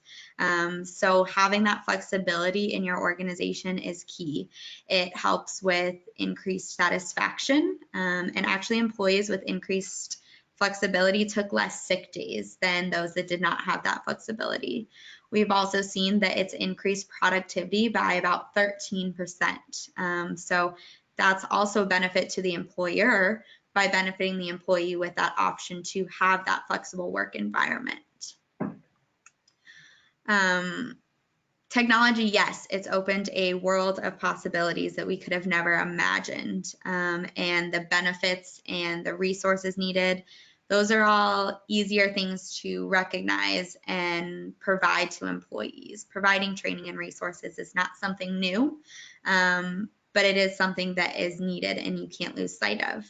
So having that flexibility in your organization is key. It helps with increased satisfaction, and actually employees with increased flexibility took less sick days than those that did not have that flexibility. We've also seen that it's increased productivity by about 13%. So that's also a benefit to the employer by benefiting the employee with that option to have that flexible work environment. Technology, yes, it's opened a world of possibilities that we could have never imagined. And the benefits and the resources needed, those are all easier things to recognize and provide to employees. Providing training and resources is not something new, but it is something that is needed and you can't lose sight of.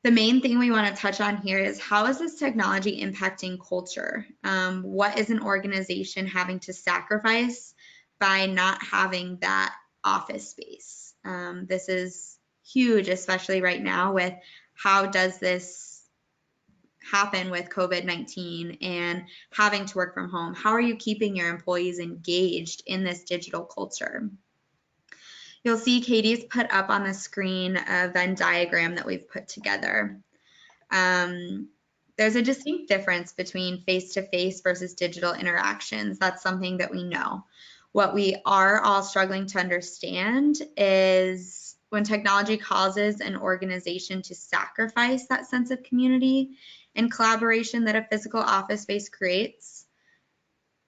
The main thing we want to touch on here is, how is this technology impacting culture? What is an organization having to sacrifice by not having that office space? This is huge, especially right now with how does this happen with COVID-19 and having to work from home. How are you keeping your employees engaged in this digital culture? You'll see Katie's put up on the screen a Venn diagram that we've put together. There's a distinct difference between face-to-face versus digital interactions. That's something that we know. What we are all struggling to understand is when technology causes an organization to sacrifice that sense of community and collaboration that a physical office space creates,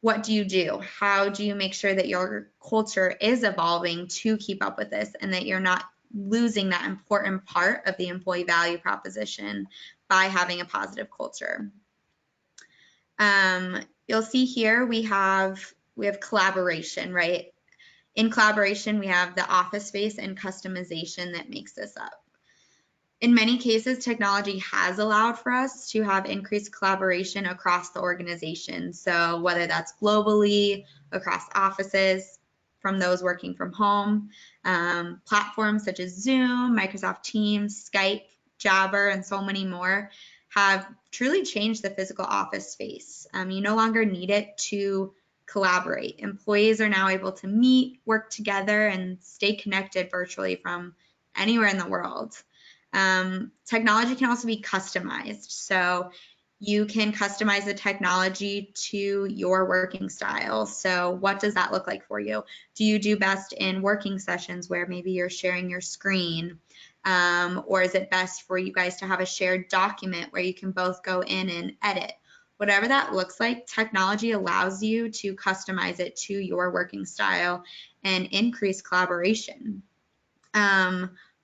what do you do? How do you make sure that your culture is evolving to keep up with this and that you're not losing that important part of the employee value proposition by having a positive culture? You'll see here we have collaboration, right? In collaboration, we have the office space and customization that makes this up. In many cases, technology has allowed for us to have increased collaboration across the organization. So whether that's globally, across offices, from those working from home, platforms such as Zoom, Microsoft Teams, Skype, Jabber, and so many more have truly changed the physical office space. You no longer need it to collaborate. Employees are now able to meet, work together, and stay connected virtually from anywhere in the world. Technology can also be customized. So you can customize the technology to your working style. So what does that look like for you? Do you do best in working sessions where maybe you're sharing your screen? Or is it best for you guys to have a shared document where you can both go in and edit? Whatever that looks like, technology allows you to customize it to your working style and increase collaboration.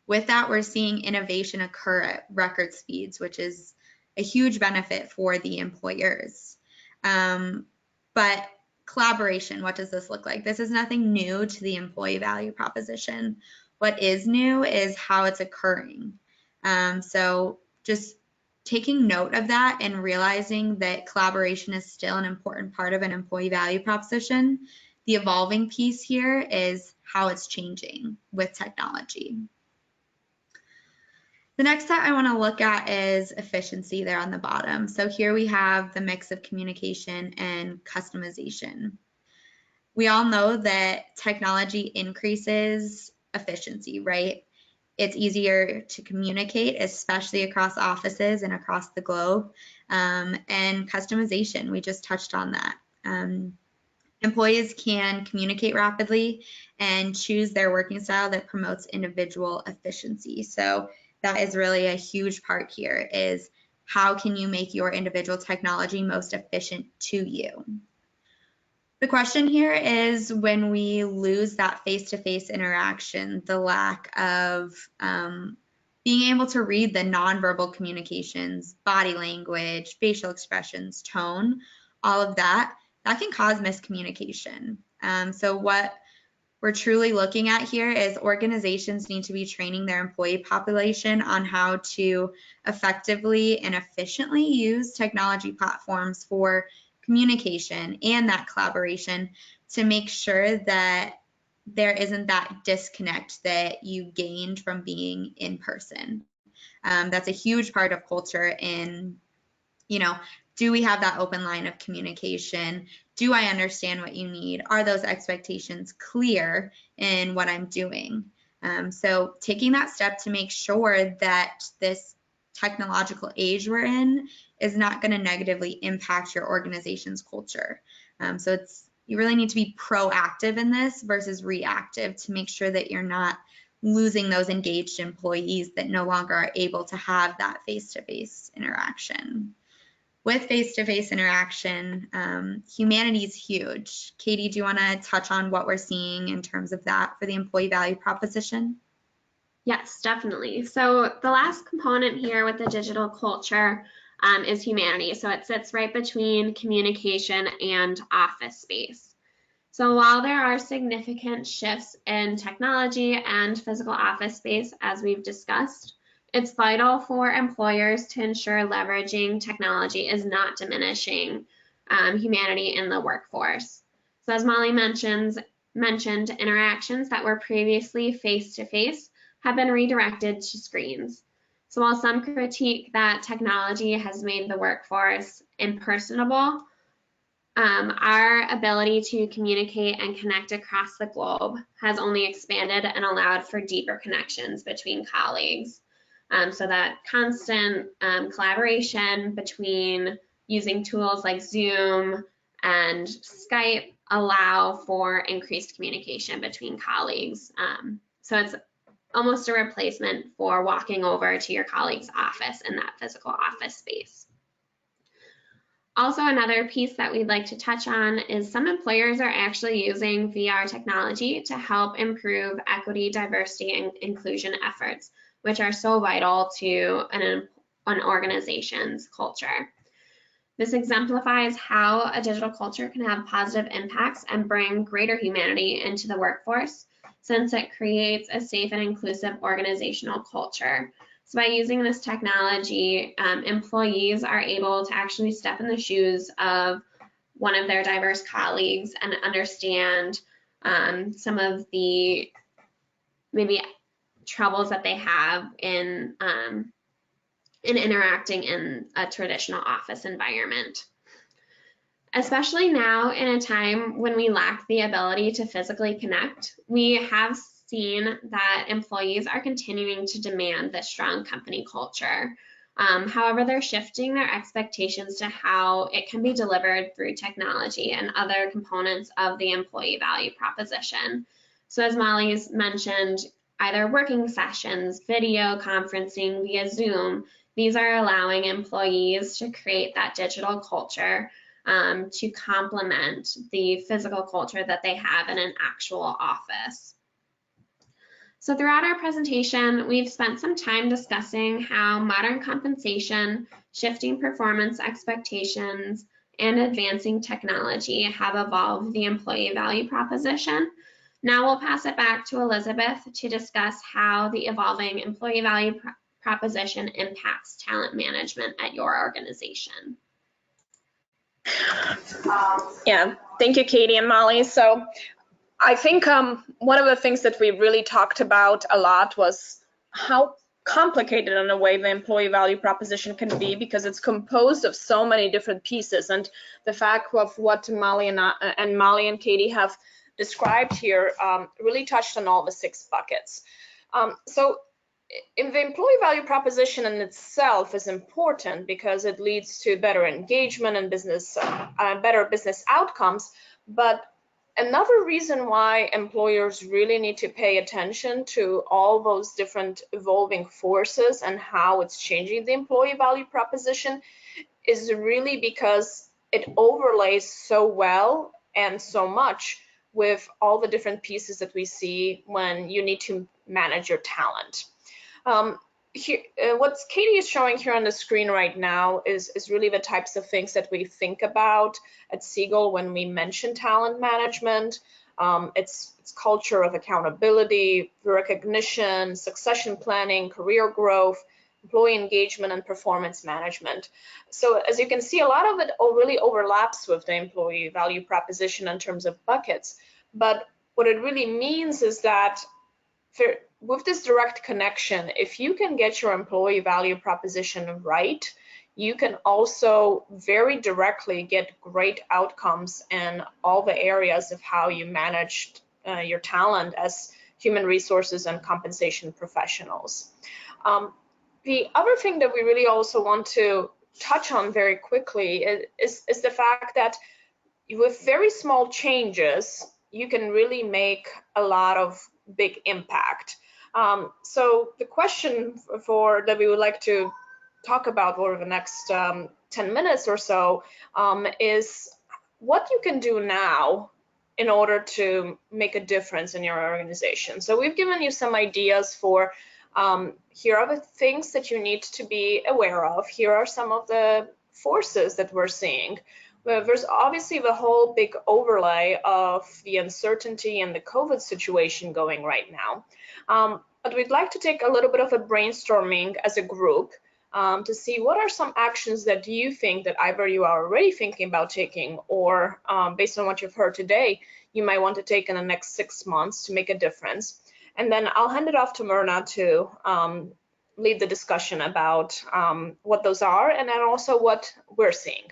With that, we're seeing innovation occur at record speeds, which is a huge benefit for the employers. But collaboration, what does this look like? This is nothing new to the employee value proposition. What is new is how it's occurring. So just taking note of that and realizing that collaboration is still an important part of an employee value proposition. The evolving piece here is how it's changing with technology. The next step I want to look at is efficiency there on the bottom. So here we have the mix of communication and customization. We all know that technology increases efficiency, right? It's easier to communicate, especially across offices and across the globe. And customization, we just touched on that. Employees can communicate rapidly and choose their working style that promotes individual efficiency. So that is really a huge part here, is how can you make your individual technology most efficient to you? The question here is, when we lose that face-to-face interaction, the lack of being able to read the nonverbal communications, body language, facial expressions, tone, all of that, that can cause miscommunication. So what we're truly looking at here is organizations need to be training their employee population on how to effectively and efficiently use technology platforms for communication and that collaboration, to make sure that there isn't that disconnect that you gained from being in person. That's a huge part of culture in, do we have that open line of communication? Do I understand what you need? Are those expectations clear in what I'm doing? So taking that step to make sure that this technological age we're in is not going to negatively impact your organization's culture. So you really need to be proactive in this versus reactive to make sure that you're not losing those engaged employees that no longer are able to have that face-to-face interaction. With face-to-face interaction, humanity is huge. Katie, do you want to touch on what we're seeing in terms of that for the employee value proposition? Yes, definitely. So the last component here with the digital culture is humanity. So it sits right between communication and office space. So while there are significant shifts in technology and physical office space, as we've discussed, it's vital for employers to ensure leveraging technology is not diminishing humanity in the workforce. So as Molly mentioned, interactions that were previously face-to-face have been redirected to screens. So while some critique that technology has made the workforce impersonable, our ability to communicate and connect across the globe has only expanded and allowed for deeper connections between colleagues. So that constant collaboration between using tools like Zoom and Skype allow for increased communication between colleagues. So it's almost a replacement for walking over to your colleague's office in that physical office space. Also, another piece that we'd like to touch on is some employers are actually using VR technology to help improve equity, diversity, and inclusion efforts, which are so vital to an organization's culture. This exemplifies how a digital culture can have positive impacts and bring greater humanity into the workforce, since it creates a safe and inclusive organizational culture. So by using this technology, employees are able to actually step in the shoes of one of their diverse colleagues and understand some of the maybe troubles that they have in interacting in a traditional office environment. Especially now in a time when we lack the ability to physically connect, we have seen that employees are continuing to demand this strong company culture. However, they're shifting their expectations to how it can be delivered through technology and other components of the employee value proposition. So as Molly's mentioned, either working sessions, video conferencing via Zoom, these are allowing employees to create that digital culture to complement the physical culture that they have in an actual office. So throughout our presentation, we've spent some time discussing how modern compensation, shifting performance expectations, and advancing technology have evolved the employee value proposition. Now we'll pass it back to Elizabeth to discuss how the evolving employee value proposition impacts talent management at your organization. Yeah, thank you, Katie and Molly. So I think one of the things that we really talked about a lot was how complicated in a way the employee value proposition can be, because it's composed of so many different pieces, and the fact of what Molly and Katie have described here really touched on all the 6 buckets. So in the employee value proposition in itself is important because it leads to better engagement and better business outcomes. But another reason why employers really need to pay attention to all those different evolving forces and how it's changing the employee value proposition is really because it overlays so well and so much with all the different pieces that we see when you need to manage your talent. What Katie is showing here on the screen right now is really the types of things that we think about at Siegel when we mention talent management. It's culture of accountability, recognition, succession planning, career growth, employee engagement and performance management. So as you can see, a lot of it really overlaps with the employee value proposition in terms of buckets. But what it really means is that with this direct connection, if you can get your employee value proposition right, you can also very directly get great outcomes in all the areas of how you manage your talent as human resources and compensation professionals. The other thing that we really also want to touch on very quickly is the fact that with very small changes, you can really make a lot of big impact. So the question that we would like to talk about over the next 10 minutes or so is what you can do now in order to make a difference in your organization. So we've given you some ideas for here are the things that you need to be aware of. Here are some of the forces that we're seeing. There's obviously the whole big overlay of the uncertainty and the COVID situation going right now. But we'd like to take a little bit of a brainstorming as a group to see what are some actions that you think that either you are already thinking about taking or based on what you've heard today, you might want to take in the next 6 months to make a difference. And then I'll hand it off to Myrna to lead the discussion about what those are and then also what we're seeing.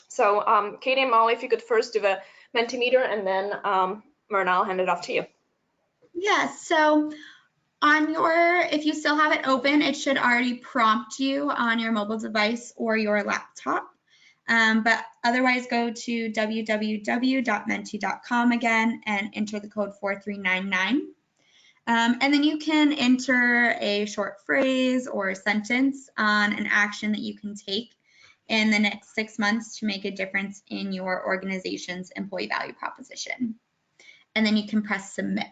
So Katie and Molly, if you could first do the Mentimeter and then Myrna, I'll hand it off to you. Yeah, so on if you still have it open, it should already prompt you on your mobile device or your laptop. But otherwise, go to www.menti.com again and enter the code 4399. And then you can enter a short phrase or a sentence on an action that you can take in the next 6 months to make a difference in your organization's employee value proposition. And then you can press submit.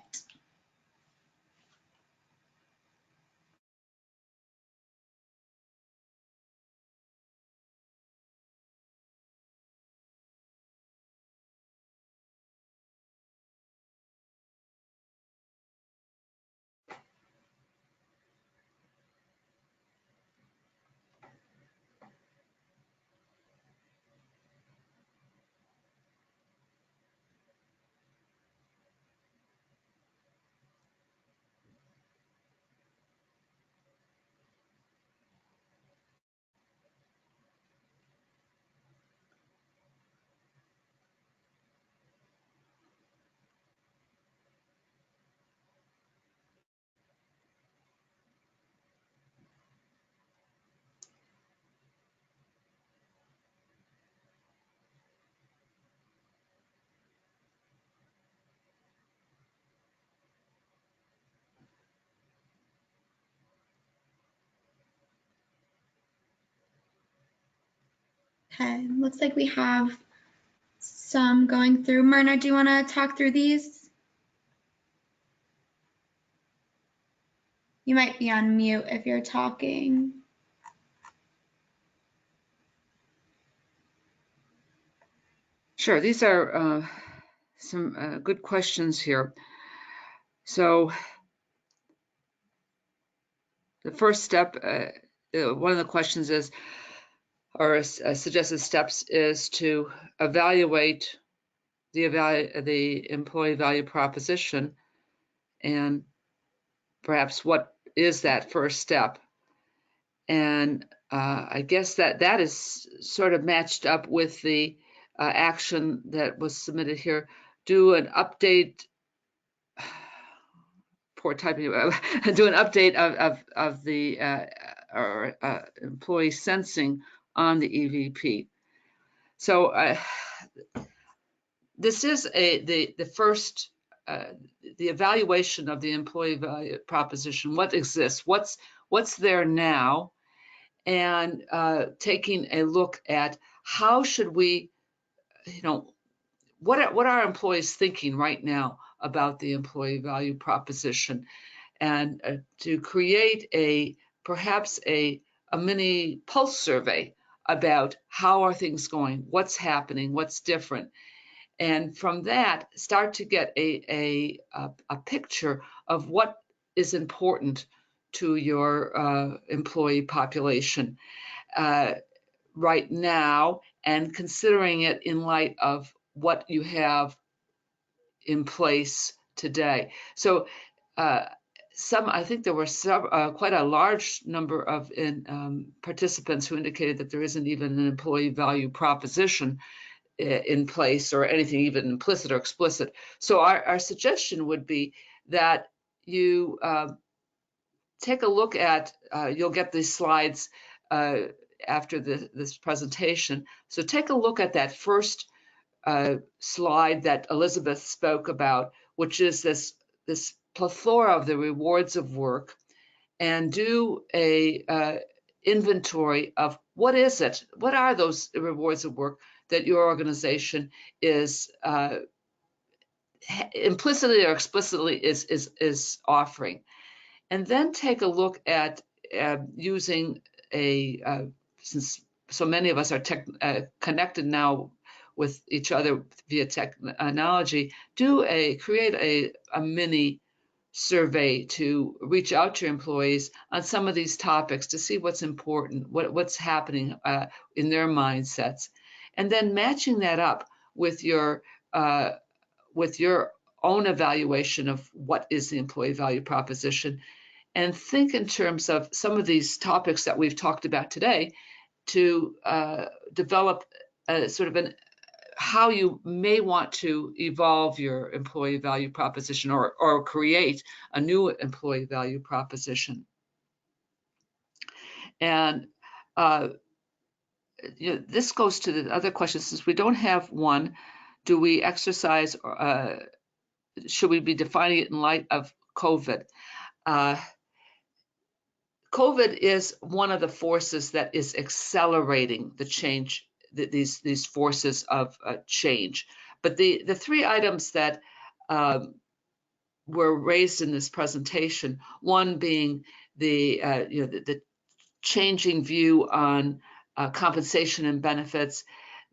Okay, looks like we have some going through. Myrna, do you want to talk through these? You might be on mute if you're talking. Sure, these are some good questions here. So the first step, one of the questions is, or suggested steps is to evaluate the employee value proposition, and perhaps what is that first step. And I guess that is sort of matched up with the action that was submitted here. Do an update, poor typing, do an update of the employee sensing on the EVP. So this is the first, the evaluation of the employee value proposition. What exists? What's there now? And taking a look at how should we, what are employees thinking right now about the employee value proposition, and to create perhaps a mini pulse survey about how are things going, what's happening, what's different, and from that start to get a picture of what is important to your employee population right now, and considering it in light of what you have in place today. So I think there were quite a large number of participants who indicated that there isn't even an employee value proposition in place, or anything even implicit or explicit. So our suggestion would be that you take a look at, you'll get these slides after this presentation. So take a look at that first slide that Elizabeth spoke about, which is this plethora of the rewards of work, and do a inventory of what are those rewards of work that your organization is implicitly or explicitly is offering. And then take a look at using since so many of us are connected now with each other via technology, create a mini survey to reach out to your employees on some of these topics to see what's important, what's happening in their mindsets, and then matching that up with your own evaluation of what is the employee value proposition, and think in terms of some of these topics that we've talked about today to develop how you may want to evolve your employee value proposition, or create a new employee value proposition. And this goes to the other question. Since we don't have one, do we exercise, should we be defining it in light of COVID? COVID is one of the forces that is accelerating the change, these forces of change. But the three items that were raised in this presentation, one being the changing view on compensation and benefits,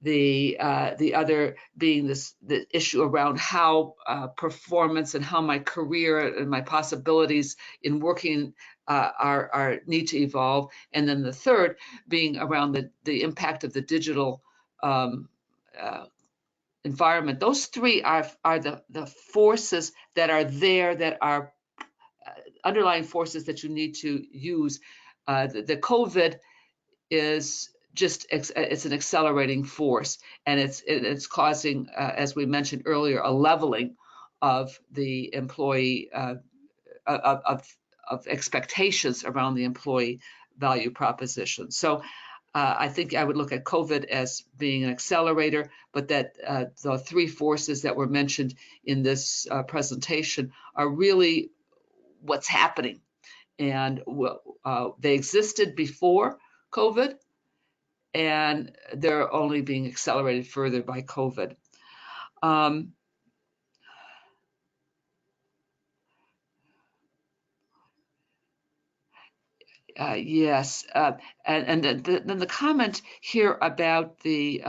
the other being the issue around how performance and how my career and my possibilities in working need to evolve, and then the third being around the impact of the digital environment. Those three are the forces that are there, that are underlying forces that you need to use. The COVID is just, it's an accelerating force, and it's causing, as we mentioned earlier, a leveling of the employee of expectations around the employee value proposition. So I think I would look at COVID as being an accelerator, but that the three forces that were mentioned in this presentation are really what's happening. And they existed before COVID, and they're only being accelerated further by COVID. Yes, and then the comment here about the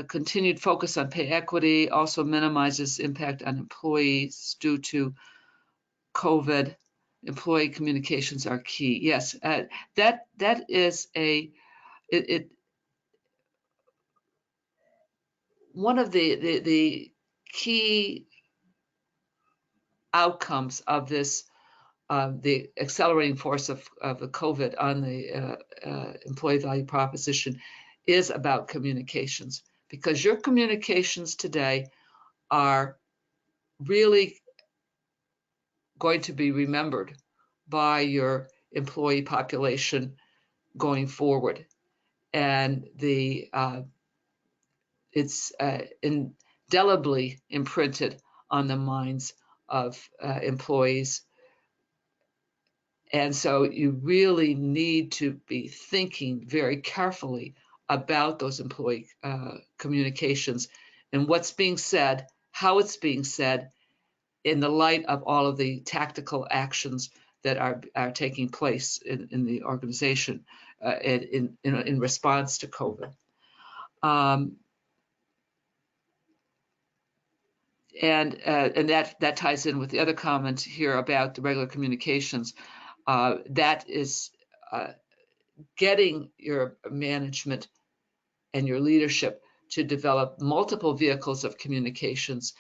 continued focus on pay equity also minimizes impact on employees due to COVID. Employee communications are key. Yes, that is one of the key outcomes of this, the accelerating force of the COVID on the employee value proposition is about communications, because your communications today are really going to be remembered by your employee population going forward. And it's indelibly imprinted on the minds of employees. And so you really need to be thinking very carefully about those employee communications and what's being said, how it's being said, in the light of all of the tactical actions that are taking place in the organization in response to COVID. and that ties in with the other comment here about the regular communications. That is getting your management and your leadership to develop multiple vehicles of communications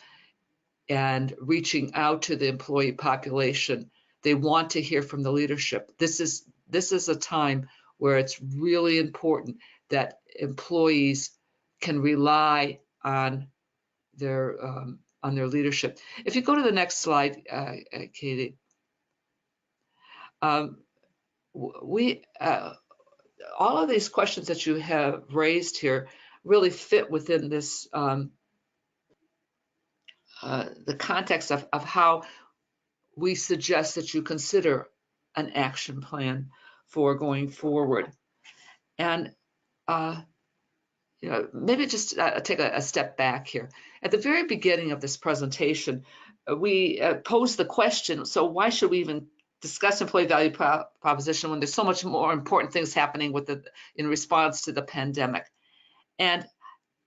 and reaching out to the employee population. They want to hear from the leadership. This is a time where it's really important that employees can rely on their leadership. If you go to the next slide, Katie, we all of these questions that you have raised here really fit within this the context of how we suggest that you consider an action plan for going forward. And maybe just take a step back here. At the very beginning of this presentation, we posed the question, so why should we even discuss employee value proposition when there's so much more important things happening in response to the pandemic? And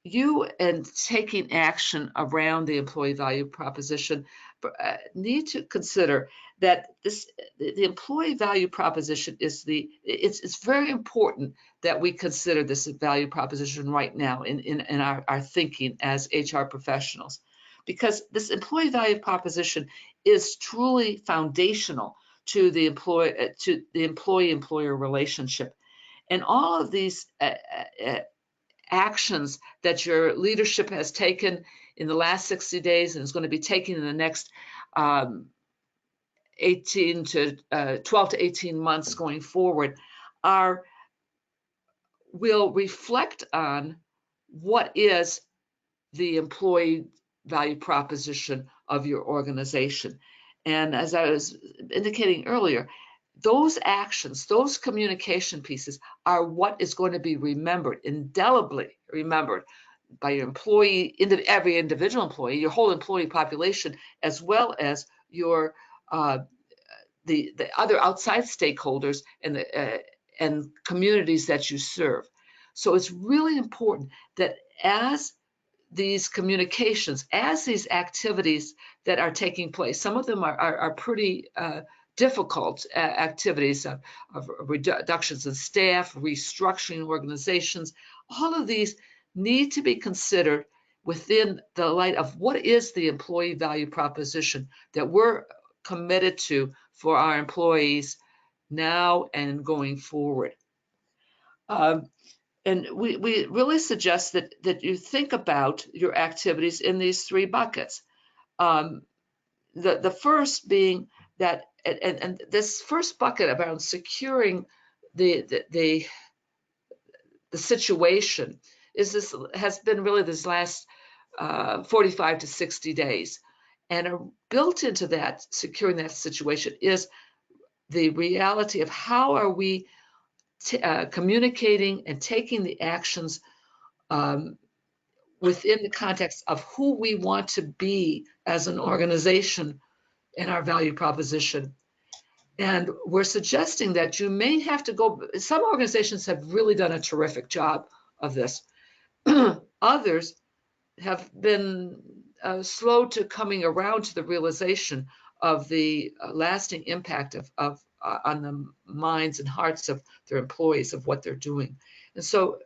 you and taking action around the employee value proposition need to consider that the employee value proposition it's very important that we consider this value proposition right now in our thinking as HR professionals, because this employee value proposition is truly foundational to the employee-employer relationship. And all of these actions that your leadership has taken in the last 60 days and is going to be taking in the next 12 to 18 months going forward will reflect on what is the employee value proposition of your organization. And as I was indicating earlier, those actions, those communication pieces are what is going to be remembered, indelibly remembered by your employee, every individual employee, your whole employee population, as well as your the other outside stakeholders and communities that you serve. So it's really important that as these communications, as these activities that are taking place, some of them are pretty difficult activities of reductions in staff, restructuring organizations. All of these need to be considered within the light of what is the employee value proposition that we're committed to for our employees now and going forward. And we really suggest that you think about your activities in these three buckets. The first being that, and this first bucket about securing the situation has been really this last 45 to 60 days. And built into that, securing that situation, is the reality of how are we communicating and taking the actions within the context of who we want to be as an organization in our value proposition. And we're suggesting that you may have to go, some organizations have really done a terrific job of this. Others have been slow to coming around to the realization of the lasting impact of on the minds and hearts of their employees, of what they're doing. And so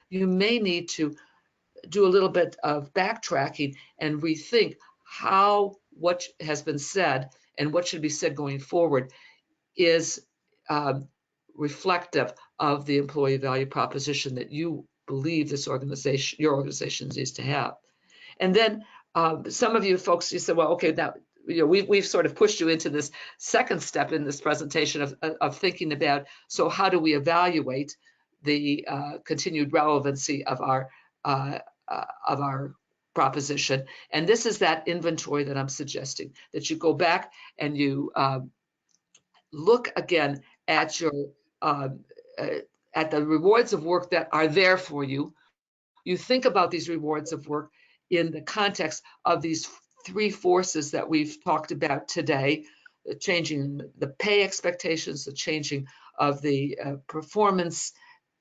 you may need to do a little bit of backtracking and rethink how what has been said and what should be said going forward is reflective of the employee value proposition that you believe this organization, your organization, needs to have. And then some of you folks, you said, well, okay, now we've sort of pushed you into this second step in this presentation of thinking about, so how do we evaluate the continued relevancy of our proposition? And this is that inventory that I'm suggesting, that you go back and you look again at your at the rewards of work that are there for you. You think about these rewards of work in the context of these three forces that we've talked about today: the changing the pay expectations, the changing of the performance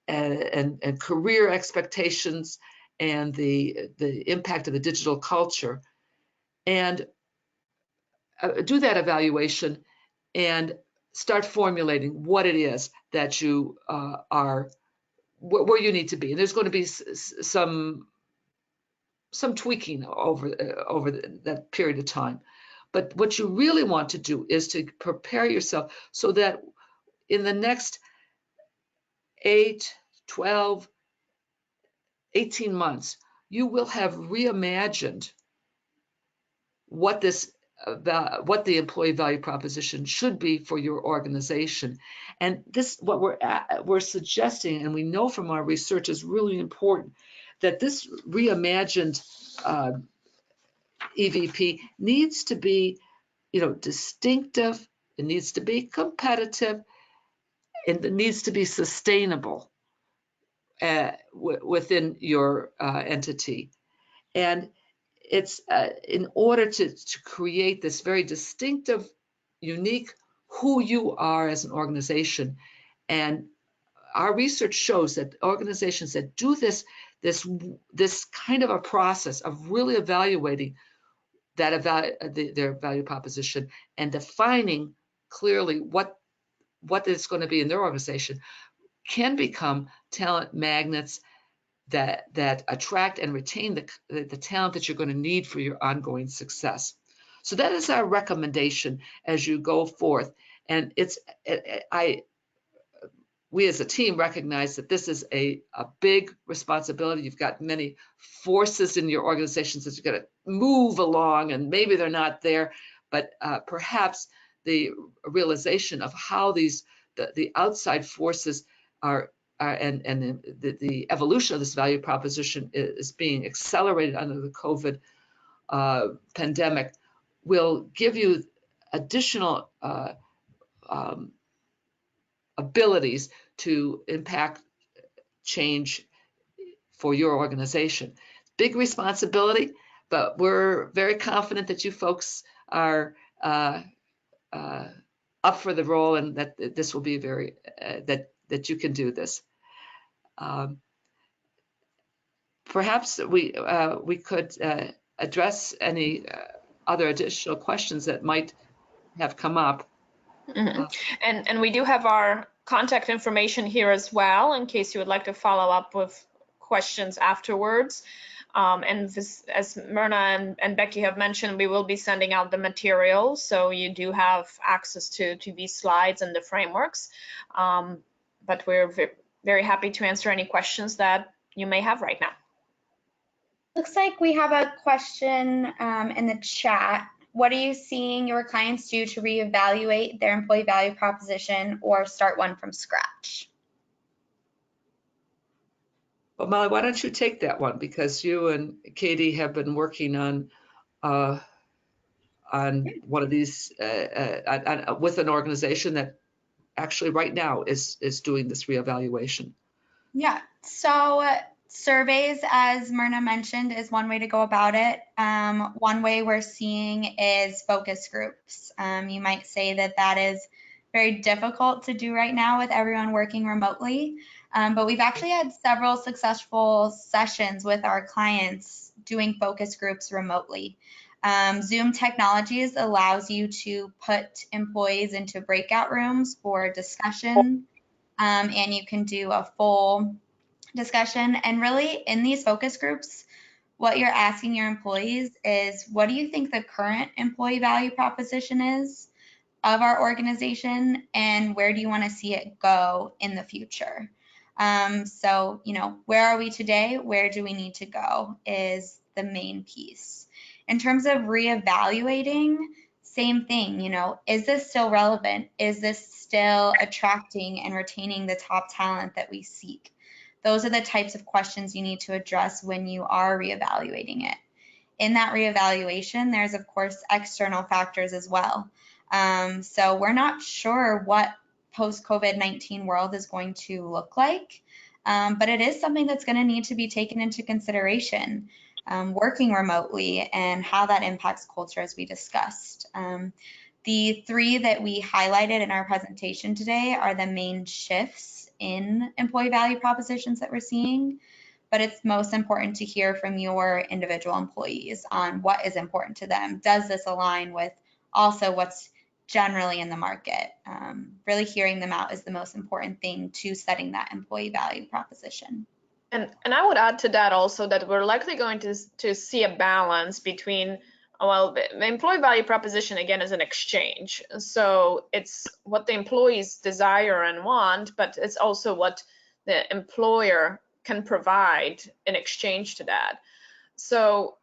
and career expectations, and the impact of the digital culture. and do that evaluation and start formulating what it is that you are, where you need to be. And there's going to be some tweaking over that period of time. But what you really want to do is to prepare yourself so that in the next 8, 12, 18 months, you will have reimagined what the employee value proposition should be for your organization. And this, what we're suggesting, and we know from our research is really important, that this reimagined EVP needs to be, distinctive. It needs to be competitive, and it needs to be sustainable within your entity. And it's in order to create this very distinctive, unique who you are as an organization. And our research shows that organizations that do this kind of a process of really evaluating their value proposition and defining clearly what it's going to be in their organization can become talent magnets that attract and retain the talent that you're going to need for your ongoing success. So that is our recommendation as you go forth. And we as a team recognize that this is a big responsibility. You've got many forces in your organizations that you've got to move along, and maybe they're not there, but perhaps the realization of how the outside forces are and the evolution of this value proposition is being accelerated under the COVID pandemic will give you additional abilities to impact change for your organization. Big responsibility, but we're very confident that you folks are up for the role, and that this will be very that you can do this. Perhaps we could address any other additional questions that might have come up. Mm-hmm. And we do have our contact information here as well, in case you would like to follow up with questions afterwards. And this, as Myrna and Becky have mentioned, we will be sending out the materials, so you do have access to these slides and the frameworks. But we're very happy to answer any questions that you may have right now. Looks like we have a question in the chat. What are you seeing your clients do to reevaluate their employee value proposition or start one from scratch? Well, Molly, why don't you take that one, because you and Katie have been working on one of these with an organization that actually right now is doing this reevaluation. Yeah, so surveys, as Myrna mentioned, is one way to go about it. One way we're seeing is focus groups. You might say that is very difficult to do right now with everyone working remotely, but we've actually had several successful sessions with our clients doing focus groups remotely. Zoom Technologies allows you to put employees into breakout rooms for discussion, and you can do a full discussion. And really, in these focus groups, what you're asking your employees is, what do you think the current employee value proposition is of our organization, and where do you want to see it go in the future? So, where are we today? Where do we need to go is the main piece. In terms of reevaluating, same thing, is this still relevant? Is this still attracting and retaining the top talent that we seek? Those are the types of questions you need to address when you are reevaluating it. In that reevaluation, there's of course external factors as well. So we're not sure what post-COVID-19 world is going to look like, but it is something that's going to need to be taken into consideration. Working remotely and how that impacts culture, as we discussed. The three that we highlighted in our presentation today are the main shifts in employee value propositions that we're seeing. but it's most important to hear from your individual employees on what is important to them. Does this align with also what's generally in the market? Really hearing them out is the most important thing to setting that employee value proposition. And I would add to that also that we're likely going to see a balance between, well, the employee value proposition, again, is an exchange. So it's what the employees desire and want, but it's also what the employer can provide in exchange to that. So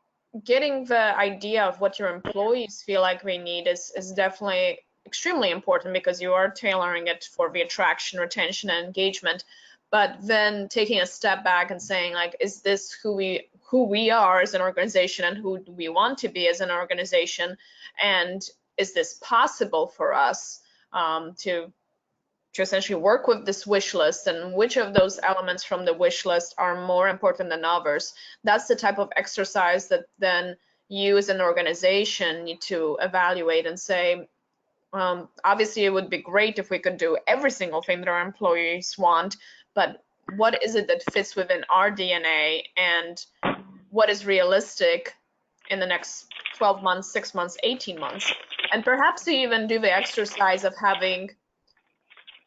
getting the idea of what your employees feel like they need is definitely extremely important, because you are tailoring it for the attraction, retention, and engagement. But then taking a step back and saying, like, is this who we are as an organization, and who do we want to be as an organization, and is this possible for us to essentially work with this wish list, and which of those elements from the wish list are more important than others? That's the type of exercise that then you as an organization need to evaluate and say, obviously it would be great if we could do every single thing that our employees want, but what is it that fits within our DNA, and what is realistic in the next 12 months, 6 months, 18 months? And perhaps to even do the exercise of having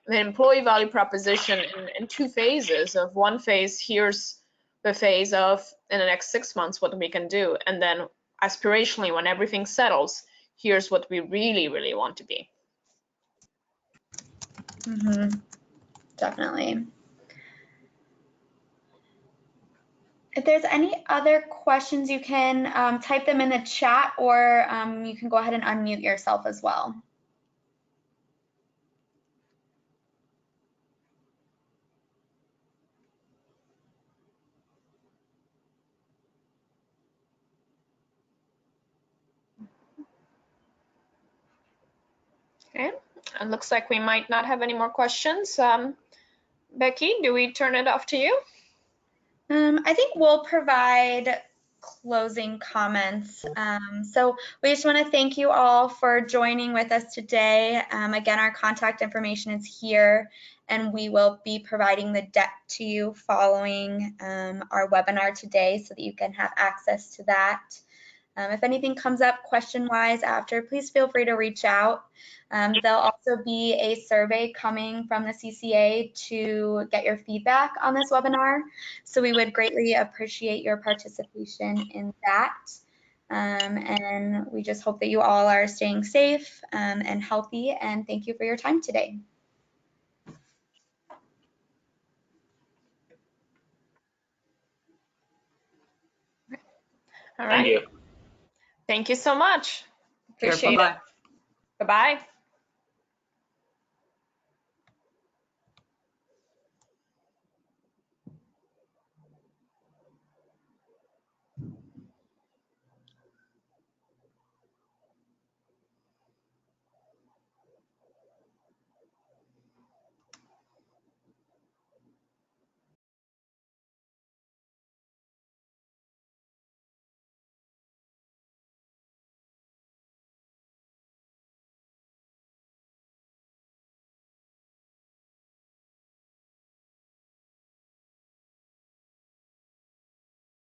the employee value proposition in two phases. Of one phase, here's the phase of, in the next 6 months, what we can do, and then aspirationally, when everything settles, here's what we really, really want to be. Definitely. If there's any other questions, you can type them in the chat, or you can go ahead and unmute yourself as well. Okay, it looks like we might not have any more questions. Becky, do we turn it off to you? I think we'll provide closing comments. So we just want to thank you all for joining with us today. Again, our contact information is here, and we will be providing the deck to you following our webinar today, so that you can have access to that. If anything comes up question-wise after, please feel free to reach out. There'll also be a survey coming from the CCA to get your feedback on this webinar, so we would greatly appreciate your participation in that. And we just hope that you all are staying safe and healthy, and thank you for your time today. All right. Thank you. Thank you so much. Appreciate it. Bye-bye. Bye-bye.